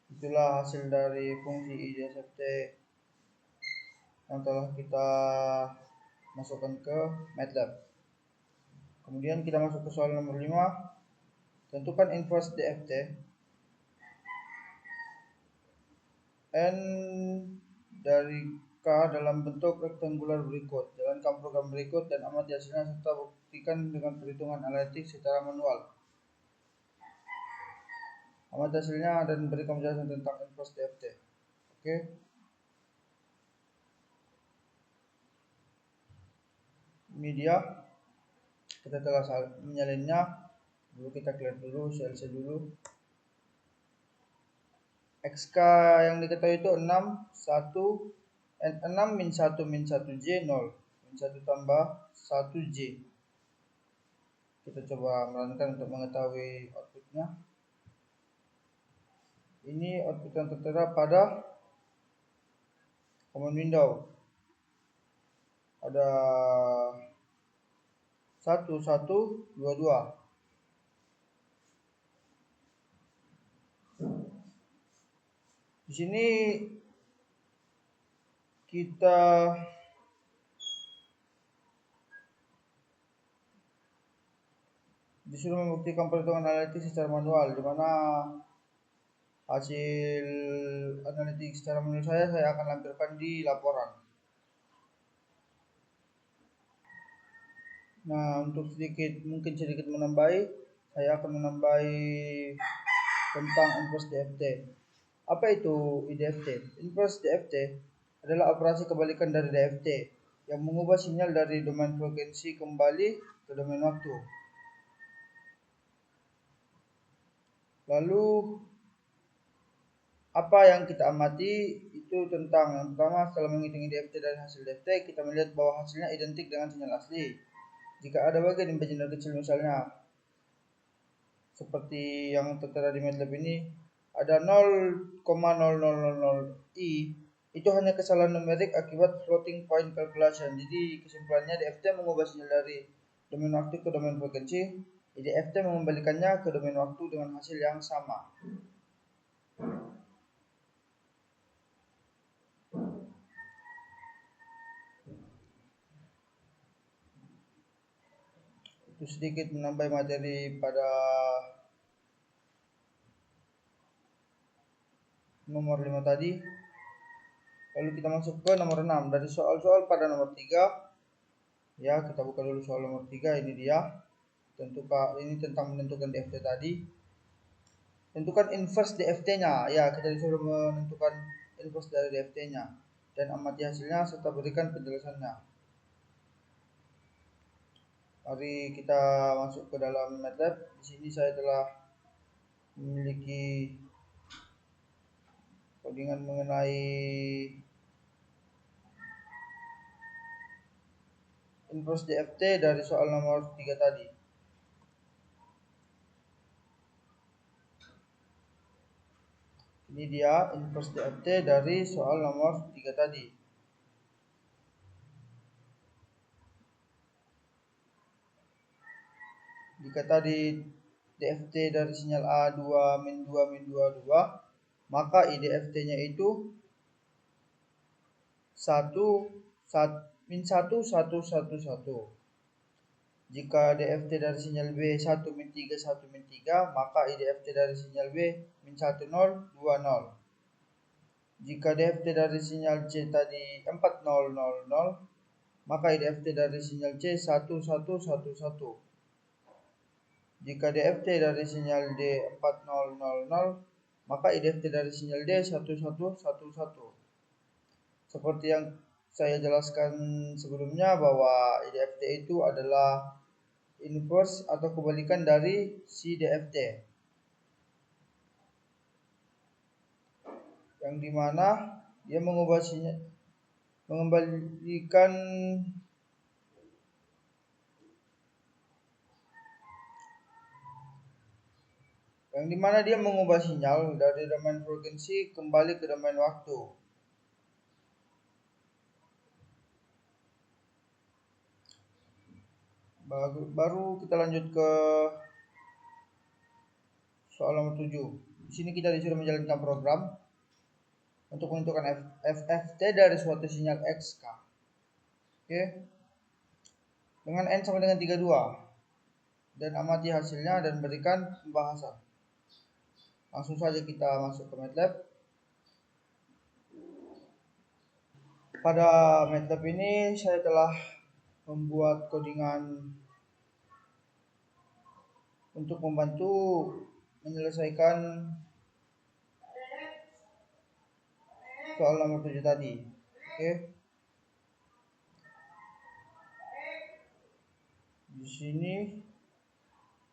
itulah hasil dari fungsi IDSFT yang telah kita masukkan ke MATLAB. Kemudian kita masuk ke soal nomor 5. Tentukan inverse DFT. N dari K dalam bentuk rektangular berikut. Jalankan program berikut dan amati hasilnya serta buktikan dengan perhitungan analitik secara manual. Amati hasilnya dan berikan penjelasan tentang inverse DFT. Oke. Ini dia. Kita telah menyalinnya. Dulu kita clear dulu, CLC dulu. XK yang diketahui itu 6, 6 min 1 min 1J 0. Min 1 tambah 1J. Kita coba melanjutkan untuk mengetahui outputnya. Ini output yang tertera pada command window. Ada 1122. Di sini kita disuruh membuktikan perhitungan analitik secara manual, di mana hasil analitik secara manual saya akan lampirkan di laporan. Nah, untuk mungkin sedikit menambahi, saya akan menambahi tentang inverse DFT. Apa itu IDFT? Inverse DFT adalah operasi kebalikan dari DFT yang mengubah sinyal dari domain frekuensi kembali ke domain waktu. Lalu apa yang kita amati itu tentang yang pertama, setelah menghitung IDFT dari hasil DFT, kita melihat bahwa hasilnya identik dengan sinyal asli. Jika ada bagian imaginary kecil misalnya seperti yang tertera di MATLAB ini, ada 0,0000 i, itu hanya kesalahan numerik akibat floating point calculation. Jadi kesimpulannya DFT mengubah sinyal dari domain waktu ke domain frekuensi, DFT mengembalikannya ke domain waktu dengan hasil yang sama. Itu sedikit menambah materi pada nomor 5 tadi. Lalu kita masuk ke nomor 6. Dari soal-soal pada nomor 3, ya kita buka dulu soal nomor 3. Ini dia. Tentukan ini tentang menentukan DFT tadi. Tentukan inverse DFT-nya. Ya, kita disuruh menentukan inverse dari DFT-nya dan amati hasilnya serta berikan penjelasannya. Mari kita masuk ke dalam MATLAB. Di sini saya telah memiliki codingan mengenai inverse DFT dari soal nomor 3 tadi. Ini dia inverse DFT dari soal nomor 3 tadi. Jika tadi DFT dari sinyal A2 min 2 min 2 2, maka IDFT-nya itu 1 min 1 1 1 1. Jika DFT dari sinyal B 1 min 3 1 min 3, maka IDFT dari sinyal B min 1 0 2 0. Jika DFT dari sinyal C tadi 4 0 0 0, maka IDFT dari sinyal C 1 1 1 1. Jika DFT dari sinyal D 4000, maka IDFT dari sinyal D 1111. Seperti yang saya jelaskan sebelumnya bahwa IDFT itu adalah inverse atau kebalikan dari si DFT. Yang dimana dia mengubah sinyal, mengembalikan yang dimana dia mengubah sinyal dari domain frekuensi kembali ke domain waktu. Baru kita lanjut ke soal nomor 7. Di sini kita disuruh menjalankan program untuk menentukan FFT dari suatu sinyal XK. Oke. Dengan N sama dengan 32. Dan amati hasilnya dan berikan pembahasan. Langsung saja kita masuk ke MATLAB. Pada MATLAB ini saya telah membuat codingan untuk membantu menyelesaikan soal nomor 7 tadi. Oke. Di sini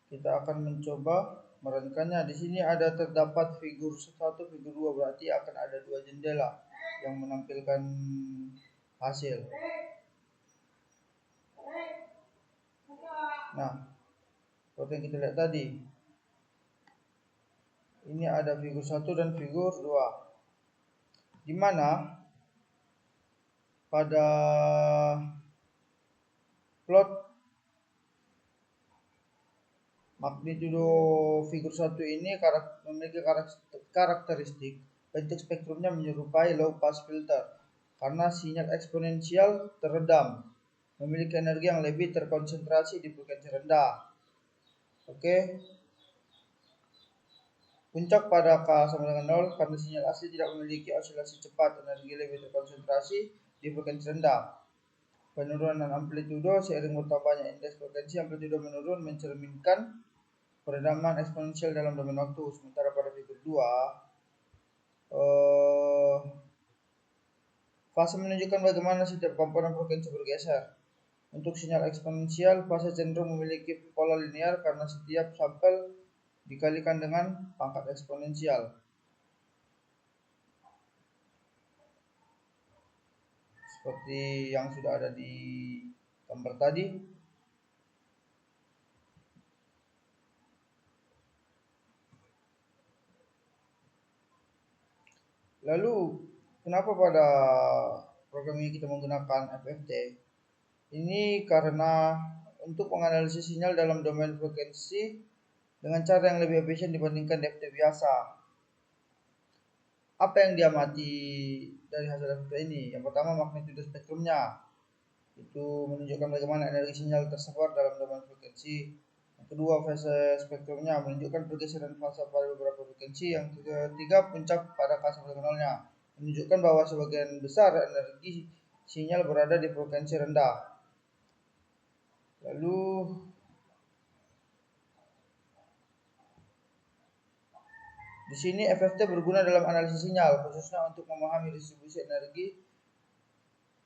kita akan mencoba merancangnya. Di sini ada terdapat figur 1, figur 2, berarti akan ada 2 jendela yang menampilkan hasil. Nah, seperti yang kita lihat tadi, ini ada figur 1 dan figur 2, di mana pada plot magnitudo figur 1 ini memiliki karakteristik bentuk spektrumnya menyerupai low pass filter karena sinyal eksponensial teredam, memiliki energi yang lebih terkonsentrasi di frekuensi rendah. Oke. Puncak pada K sama dengan 0 karena sinyal asli tidak memiliki osilasi cepat, energi lebih terkonsentrasi di frekuensi rendah. Penurunan amplitudo seiring bertambahnya indeks frekuensi amplitudo menurun mencerminkan peredaman eksponensial dalam domain waktu. Sementara pada figur 2, fase menunjukkan bagaimana setiap komponen frekuensi bergeser. Untuk sinyal eksponensial, fase cenderung memiliki pola linear karena setiap sampel dikalikan dengan pangkat eksponensial. Seperti yang sudah ada di gambar tadi. Lalu, kenapa pada program ini kita menggunakan FFT? Ini karena untuk menganalisis sinyal dalam domain frekuensi dengan cara yang lebih efisien dibandingkan DFT biasa. Apa yang diamati dari hasil FFT ini? Yang pertama, magnitudo spektrumnya. Itu menunjukkan bagaimana energi sinyal tersebar dalam domain frekuensi. Yang kedua, fase spektrumnya menunjukkan pergeseran fase pada beberapa frekuensi. Yang ketiga, puncak pada K sama dengan 0-nya menunjukkan bahwa sebagian besar energi sinyal berada di frekuensi rendah. Lalu di sini FFT berguna dalam analisis sinyal, khususnya untuk memahami distribusi energi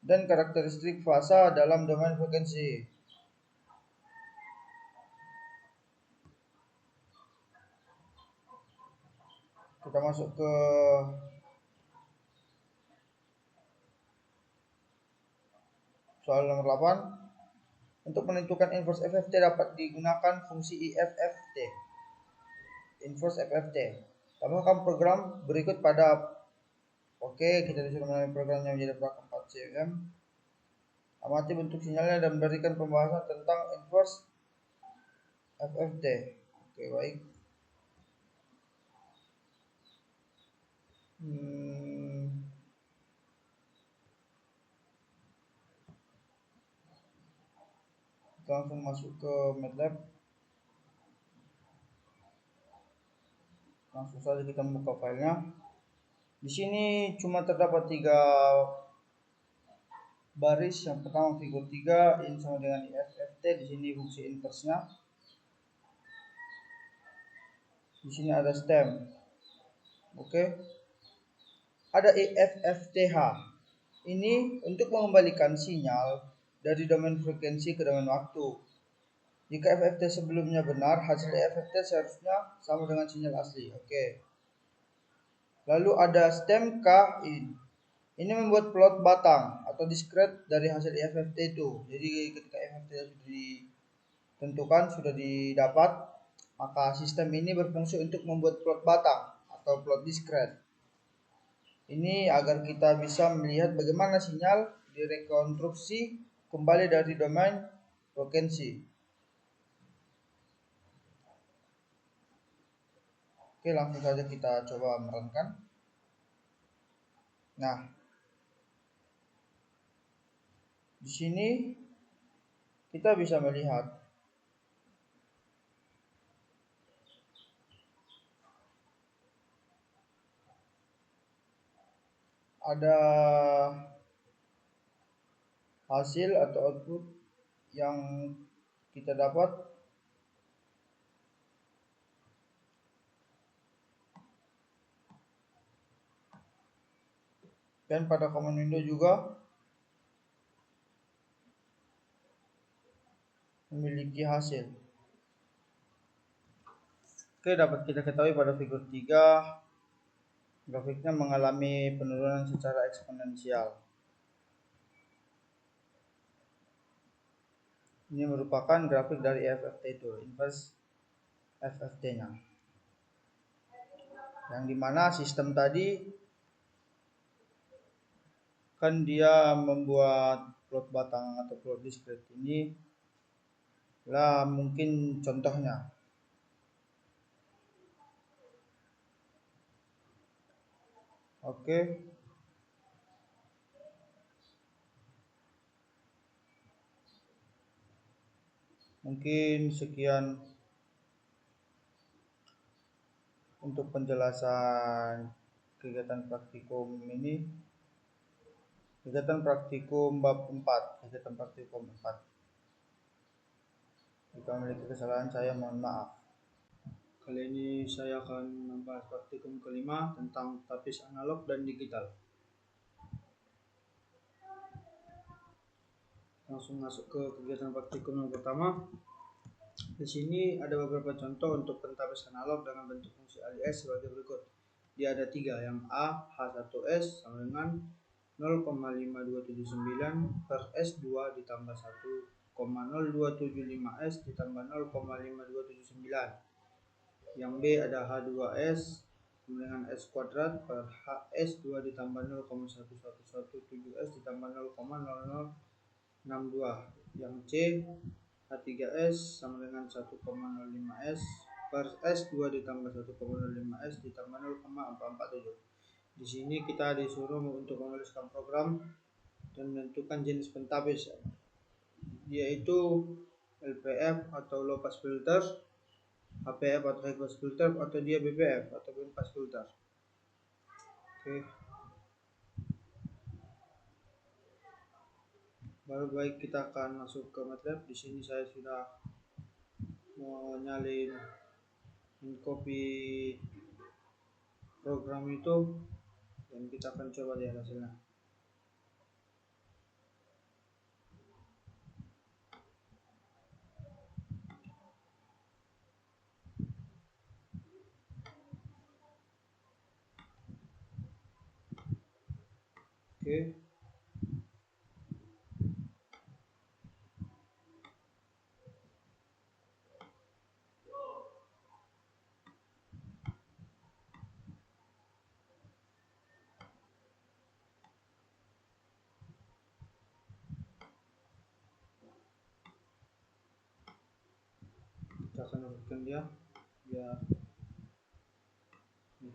dan karakteristik fasa dalam domain frekuensi. Kita masuk ke soal nomor 8. Untuk menentukan inverse FFT dapat digunakan fungsi IFFT. Inverse FFT. Tambahkan program berikut pada Oke, kita disuruh melalui programnya menjadi perangkat 4cm. Amati bentuk sinyalnya dan berikan pembahasan tentang inverse FFT. Oke, baik. Kita langsung masuk ke MATLAB. Langsung saja kita buka filenya. Di sini cuma terdapat 3 baris. Yang pertama figur 3, ini sama dengan IFFT. Di sini fungsi inverse-nya. Di sini ada stem. Oke. Ada IFFTH. Ini untuk mengembalikan sinyal dari domain frekuensi ke domain waktu. Jika FFT sebelumnya benar, hasil FFT seharusnya sama dengan sinyal asli. Oke. Lalu ada stem K-in. Ini membuat plot batang atau discrete dari hasil FFT itu. Jadi ketika FFT sudah ditentukan, sudah didapat, maka sistem ini berfungsi untuk membuat plot batang atau plot discrete. Ini agar kita bisa melihat bagaimana sinyal direkonstruksi kembali dari domain frekuensi. Oke, langsung saja kita coba merankan. Nah, di sini kita bisa melihat ada hasil atau output yang kita dapat. Dan pada command window juga memiliki hasil. Oke, dapat kita ketahui pada figur 3 grafiknya mengalami penurunan secara eksponensial. Ini merupakan grafik dari FFT itu, inverse FFT-nya. Yang dimana sistem tadi kan dia membuat plot batang atau plot discrete. Ini lah mungkin contohnya. Oke. Mungkin sekian untuk penjelasan kegiatan praktikum ini. Kegiatan praktikum bab 4. Kegiatan praktikum 4. Jika memiliki kesalahan saya mohon maaf. Kali ini saya akan membahas praktikum kelima tentang tapis analog dan digital. Langsung masuk ke kegiatan praktikum yang pertama. Di sini ada beberapa contoh untuk pentapis analog dengan bentuk fungsi alias sebagai berikut. Dia ada 3, yang A H1S sama dengan 0,5279 per S2 ditambah 1,0275S ditambah 0,5279. Yang B ada H2S sama dengan S kuadrat per S2 ditambah 0,1117S ditambah 0,0062. Yang C H3S sama dengan 1,05S per S2 ditambah 1,05S ditambah 0,447. Di sini kita disuruh untuk menuliskan program dan menentukan jenis pentapis, yaitu LPF atau low pass filter, HPF atau high pass filter, atau dia BPF atau band pass filter. Oke. Baru baik kita akan masuk ke MATLAB. Di sini saya sudah menyalin copy program itu, dan kita akan coba lihat hasilnya. Oke. Kita akan urutkan dia biar nih.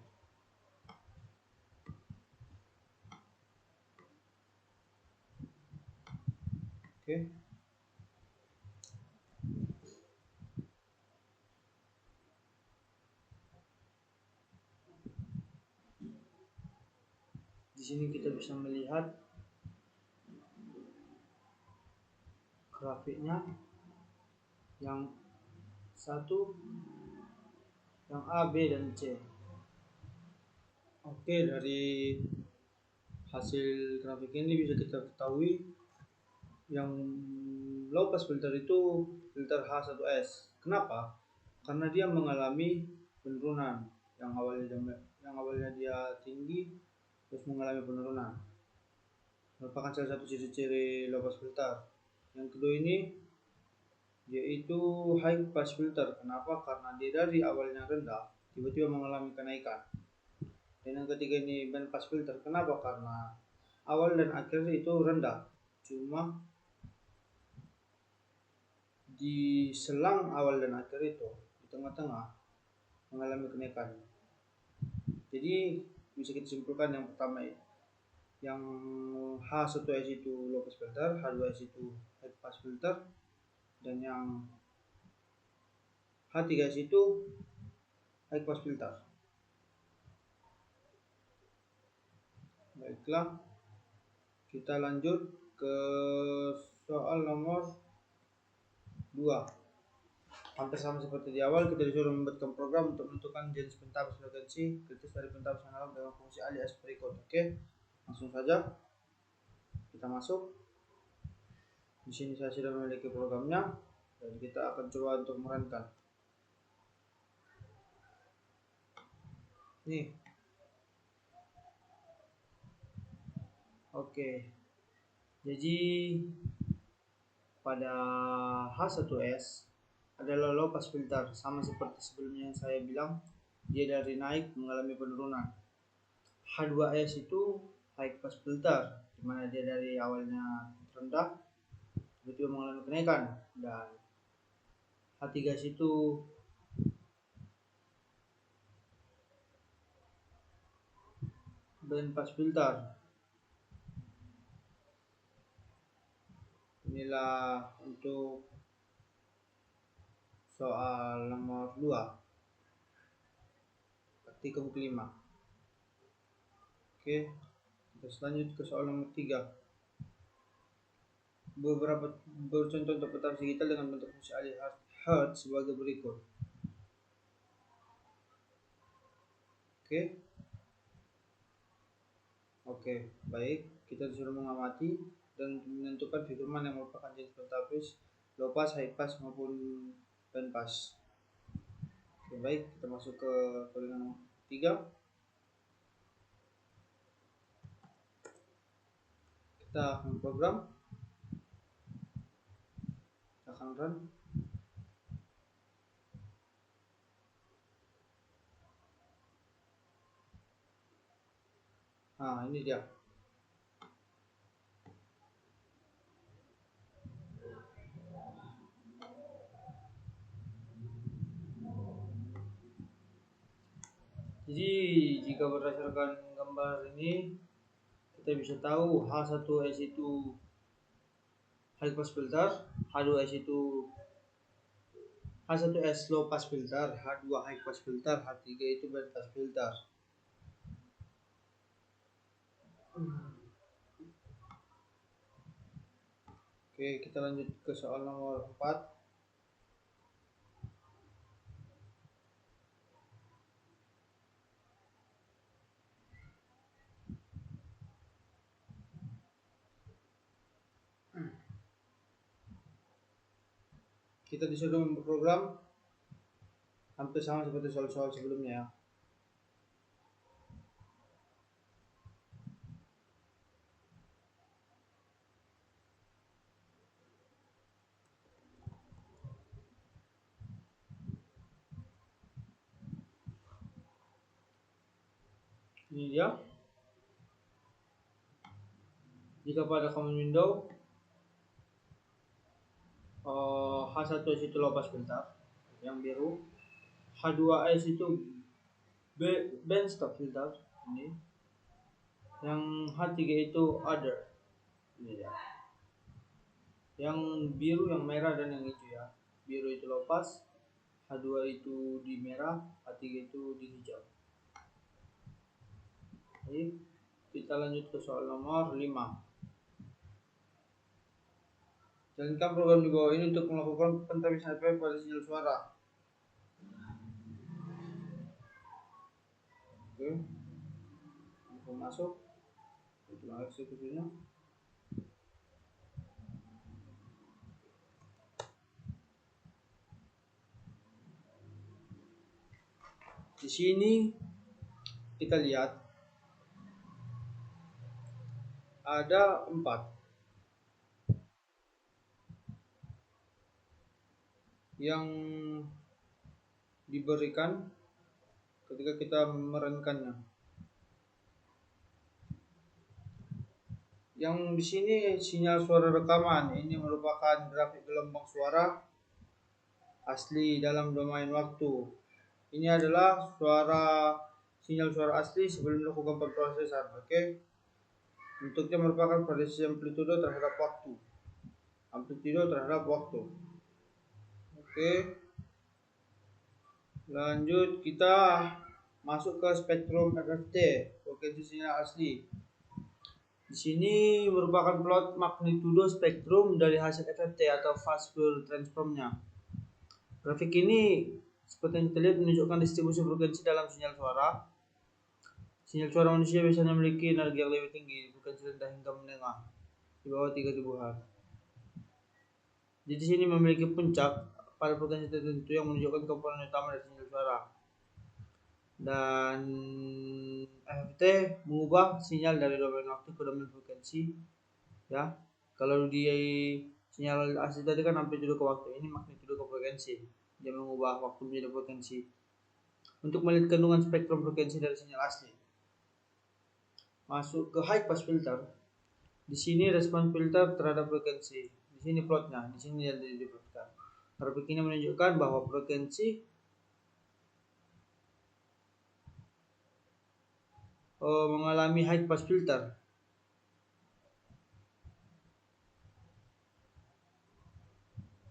Oke. Di sini kita bisa melihat grafiknya, yang satu, yang A, B, dan C. Oke, dari hasil grafik ini bisa kita ketahui yang low pass filter itu filter H1S. Kenapa? Karena dia mengalami penurunan. Yang awalnya dia tinggi terus mengalami penurunan. Merupakan salah satu ciri-ciri low pass filter. Yang kedua ini yaitu high pass filter. Kenapa? Karena dia dari awalnya rendah tiba-tiba mengalami kenaikan. Dan yang ketiga ini band pass filter. Kenapa? Karena awal dan akhir itu rendah, cuma di selang awal dan akhir itu di tengah-tengah mengalami kenaikan. Jadi bisa kita simpulkan yang pertama, yang H1S itu low pass filter, H2S itu high pass filter, dan yang H3S itu high pass filter. Baiklah, kita lanjut ke soal nomor 2. Hampir sama seperti di awal, kita disuruh membuatkan program untuk menentukan jenis pentabas frekuensi kritis dari pentabas analog dengan fungsi alias berikut. Oke, langsung saja kita masuk. Di sini saya sudah memiliki programnya, dan kita akan coba untuk merunkan. Nih. Oke. Jadi pada H1S adalah low pass filter, sama seperti sebelumnya yang saya bilang, dia dari naik mengalami penurunan. H2S itu high pass filter, dimana dia dari awalnya rendah tiba-tiba mengalami kenaikan, dan H3S itu band pass filter. Inilah untuk soal nomor 2, praktikum kelima. Oke, kita selanjut ke soal nomor 3. Beberapa contoh untuk pentabas digital dengan bentuk fungsi alias Hertz sebagai berikut. Oke, baik. Kita disuruh mengamati dan menentukan fitur mana yang merupakan jenis pentabas low pass, high pass maupun band pass. Oke, baik. Kita masuk ke kalimat nomor 3. Kita akan program. Kita akan run. Nah, ini dia. Jadi jika berdasarkan gambar ini kita bisa tahu H1S itu high pass filter, H2S itu H1S low pass filter, H2 high pass filter, H3 itu band pass filter. Oke, kita lanjut ke soal nomor 4. Kita disuruh memprogram hampir sama seperti soal-soal sebelumnya ya. Ini dia. Jika pada common window H1S itu low pass filter yang biru, H2S itu band stop filter ini, yang H3 itu other ini ya. Yang biru, yang merah dan yang hijau ya. Biru itu low pass, H2 itu di merah, H3 itu di hijau. Jadi kita lanjut ke soal nomor 5. Jalankan program di bawah ini untuk melakukan pentabisan FF pada sinyal suara. Oke, langsung masuk. Kita eksekusinya. Di sini kita lihat ada 4 yang diberikan ketika kita merenkannya. Yang di sini sinyal suara rekaman ini merupakan grafik gelombang suara asli dalam domain waktu. Ini adalah sinyal suara asli sebelum dilakukan pemrosesan. Oke. Bentuknya merupakan variasi amplitudo terhadap waktu. Amplitudo terhadap waktu. Oke. Lanjut kita masuk ke spektrum FFT, frekuensi sinyal asli. Di sini merupakan plot magnitudo spektrum dari hasil FFT atau fast Fourier transformnya. Grafik ini seperti yang kita lihat menunjukkan distribusi frekuensi dalam sinyal suara. Sinyal suara manusia biasanya memiliki energi yang lebih tinggi, frekuensi rendah hingga menengah, di bawah 3000 Hz. Jadi di sini memiliki puncak pada frekuensi tertentu yang menunjukkan komponen utama dari sinyal suara. Dan FFT mengubah sinyal dari domain waktu ke domain frekuensi ya. Kalau di sinyal asli tadi kan amplitudo ke waktu, ini magnitudo ke frekuensi. Dia mengubah waktu menjadi frekuensi. Untuk melihat kandungan spektrum frekuensi dari sinyal asli. Masuk ke high pass filter. Di sini respon filter terhadap frekuensi. Di sini plotnya, di sini yang diplotkan. Grafik ini menunjukkan bahwa frekuensi mengalami high pass filter.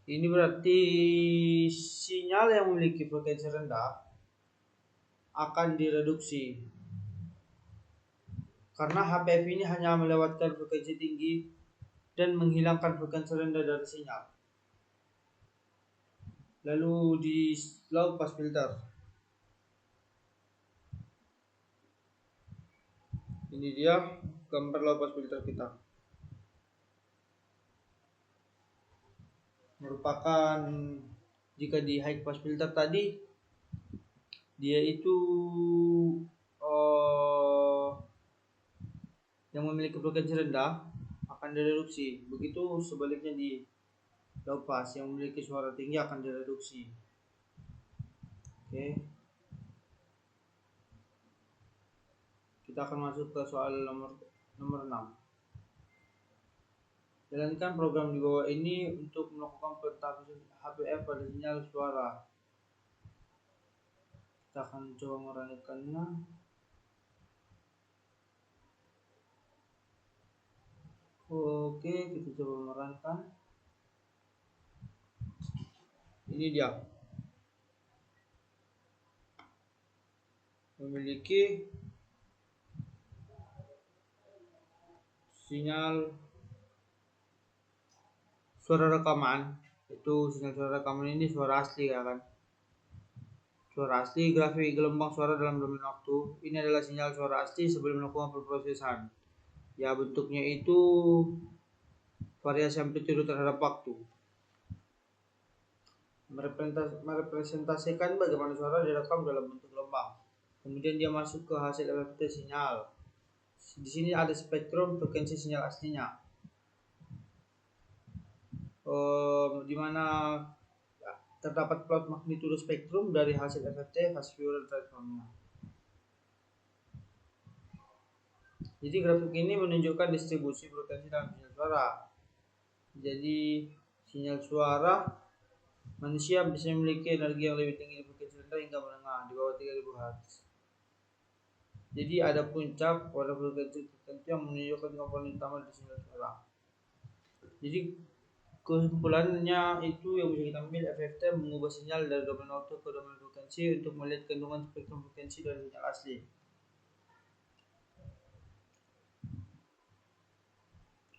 Ini berarti sinyal yang memiliki frekuensi rendah akan direduksi. Karena HPF ini hanya melewatkan frekuensi tinggi dan menghilangkan frekuensi rendah dari sinyal. Lalu di low pass filter. Ini dia gambar low pass filter kita. Merupakan jika di high pass filter tadi dia itu yang memiliki frekuensi rendah akan direduksi. Begitu sebaliknya di low pass yang memiliki suara tinggi akan direduksi. Oke. Kita akan masuk ke soal nomor 6. Jalankan program di bawah ini untuk melakukan pentabisan HPF pada sinyal suara. Kita akan coba merayakannya. Oke, kita coba merankan. Ini dia. Memiliki sinyal suara rekaman, itu sinyal suara rekaman ini suara asli ya kan. Suara asli grafik gelombang suara dalam domain waktu. Ini adalah sinyal suara asli sebelum melakukan perprosesan. Ya, bentuknya itu variasi amplitude terhadap waktu. Merepresentasikan bagaimana suara direkam dalam bentuk gelombang. Kemudian dia masuk ke hasil FFT sinyal. Di sini ada spektrum frekuensi sinyal aslinya, di mana terdapat plot magnitudo spektrum dari hasil FFT fast Fourier transformnya. Jadi grafik ini menunjukkan distribusi frekuensi dalam sinyal suara. Jadi sinyal suara manusia bisa memiliki energi yang lebih tinggi di frekuensi rendah hingga menengah di bawah 3000 Hz. Jadi ada puncak pada frekuensi tertentu yang menunjukkan komponen utama di sinyal suara. Jadi kesimpulannya itu yang bisa kita ambil, FFT mengubah sinyal dari domain waktu ke domain frekuensi untuk melihat kandungan spektrum frekuensi dari sinyal asli.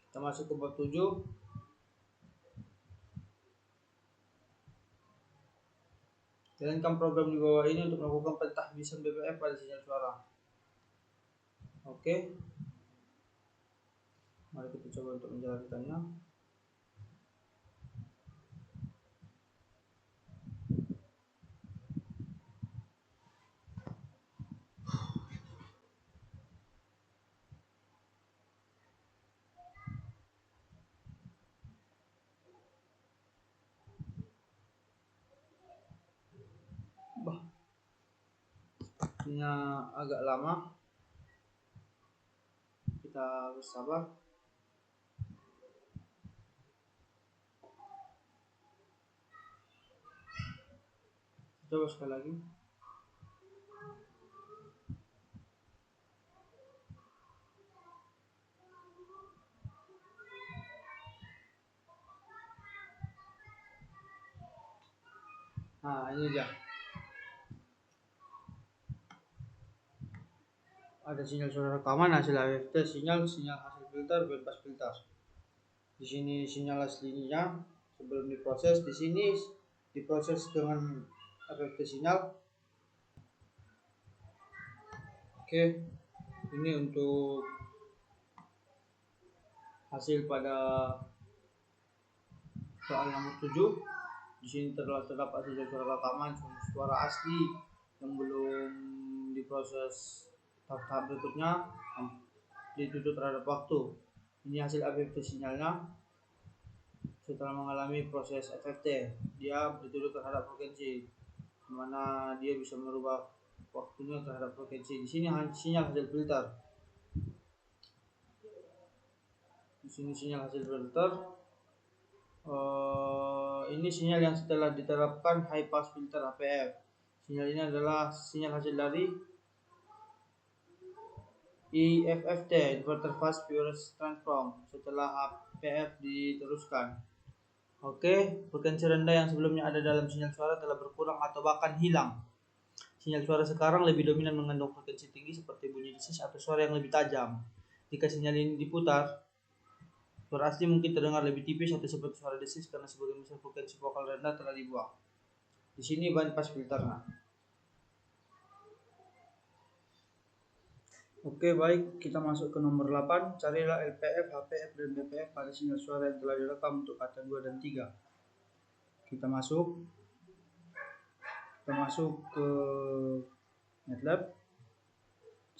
Kita masuk ke bab 7. Jalankan program di bawah ini untuk melakukan pentahbisan BPF pada sinyal suara. Oke. Mari kita coba untuk menjalankannya. Sepertinya agak lama. Kita bersabar. Coba sekali lagi. Nah, ini dia. Ada sinyal suara rekaman hasil AFT, sinyal hasil filter, bandpass filter. Di sini sinyal aslinya sebelum diproses, di sini diproses dengan AFT sinyal. Oke, ini untuk hasil pada soal nomor 7. Di sini terdapat sinyal suara rekaman suara asli yang belum diproses tahap berikutnya ditutup terhadap waktu. Ini hasil AFT sinyalnya setelah mengalami proses FFT. Dia ditutup terhadap frekuensi, mana dia bisa merubah waktunya terhadap frekuensi. Di sini sinyal hasil filter. Di sini sinyal hasil filter. Ini sinyal yang setelah diterapkan high pass filter HPF. Sinyal ini adalah sinyal hasil dari IFFT, inverter fast Fourier transform, setelah HPF diteruskan. Oke, frekuensi rendah yang sebelumnya ada dalam sinyal suara telah berkurang atau bahkan hilang. Sinyal suara sekarang lebih dominan mengandung frekuensi tinggi seperti bunyi desis atau suara yang lebih tajam. Jika sinyal ini diputar, suara asli mungkin terdengar lebih tipis atau seperti suara desis karena sebagian besar frekuensi vokal rendah telah dibuang. Di sini bandpass filternya. Oke, baik, kita masuk ke nomor 8. Carilah LPF, HPF, dan BPF pada sinyal suara yang telah direkam untuk kata 2 dan 3. Kita masuk ke MATLAB.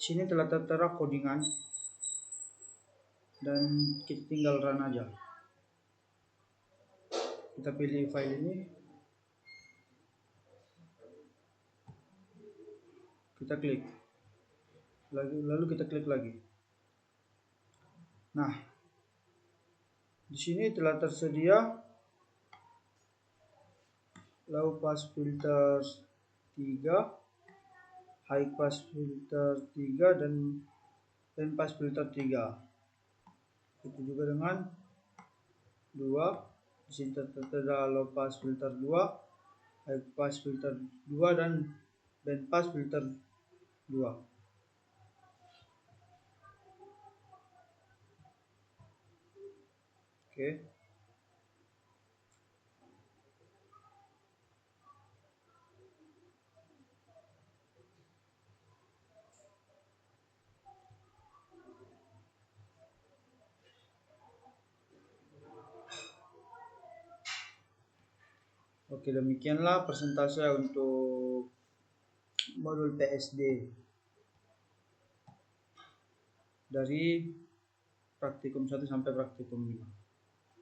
Di sini telah tertera codingan dan kita tinggal run aja. Kita pilih file ini, kita klik, lalu kita klik lagi. Nah, di sini telah tersedia low pass filter 3, high pass filter 3, dan band pass filter 3. Itu juga dengan 2. Di sini tertera low pass filter 2, high pass filter 2, dan band pass filter 2. Oke. Oke, demikianlah persentase untuk modul PSD dari praktikum 1 sampai praktikum 5.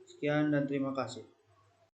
Sekian dan terima kasih.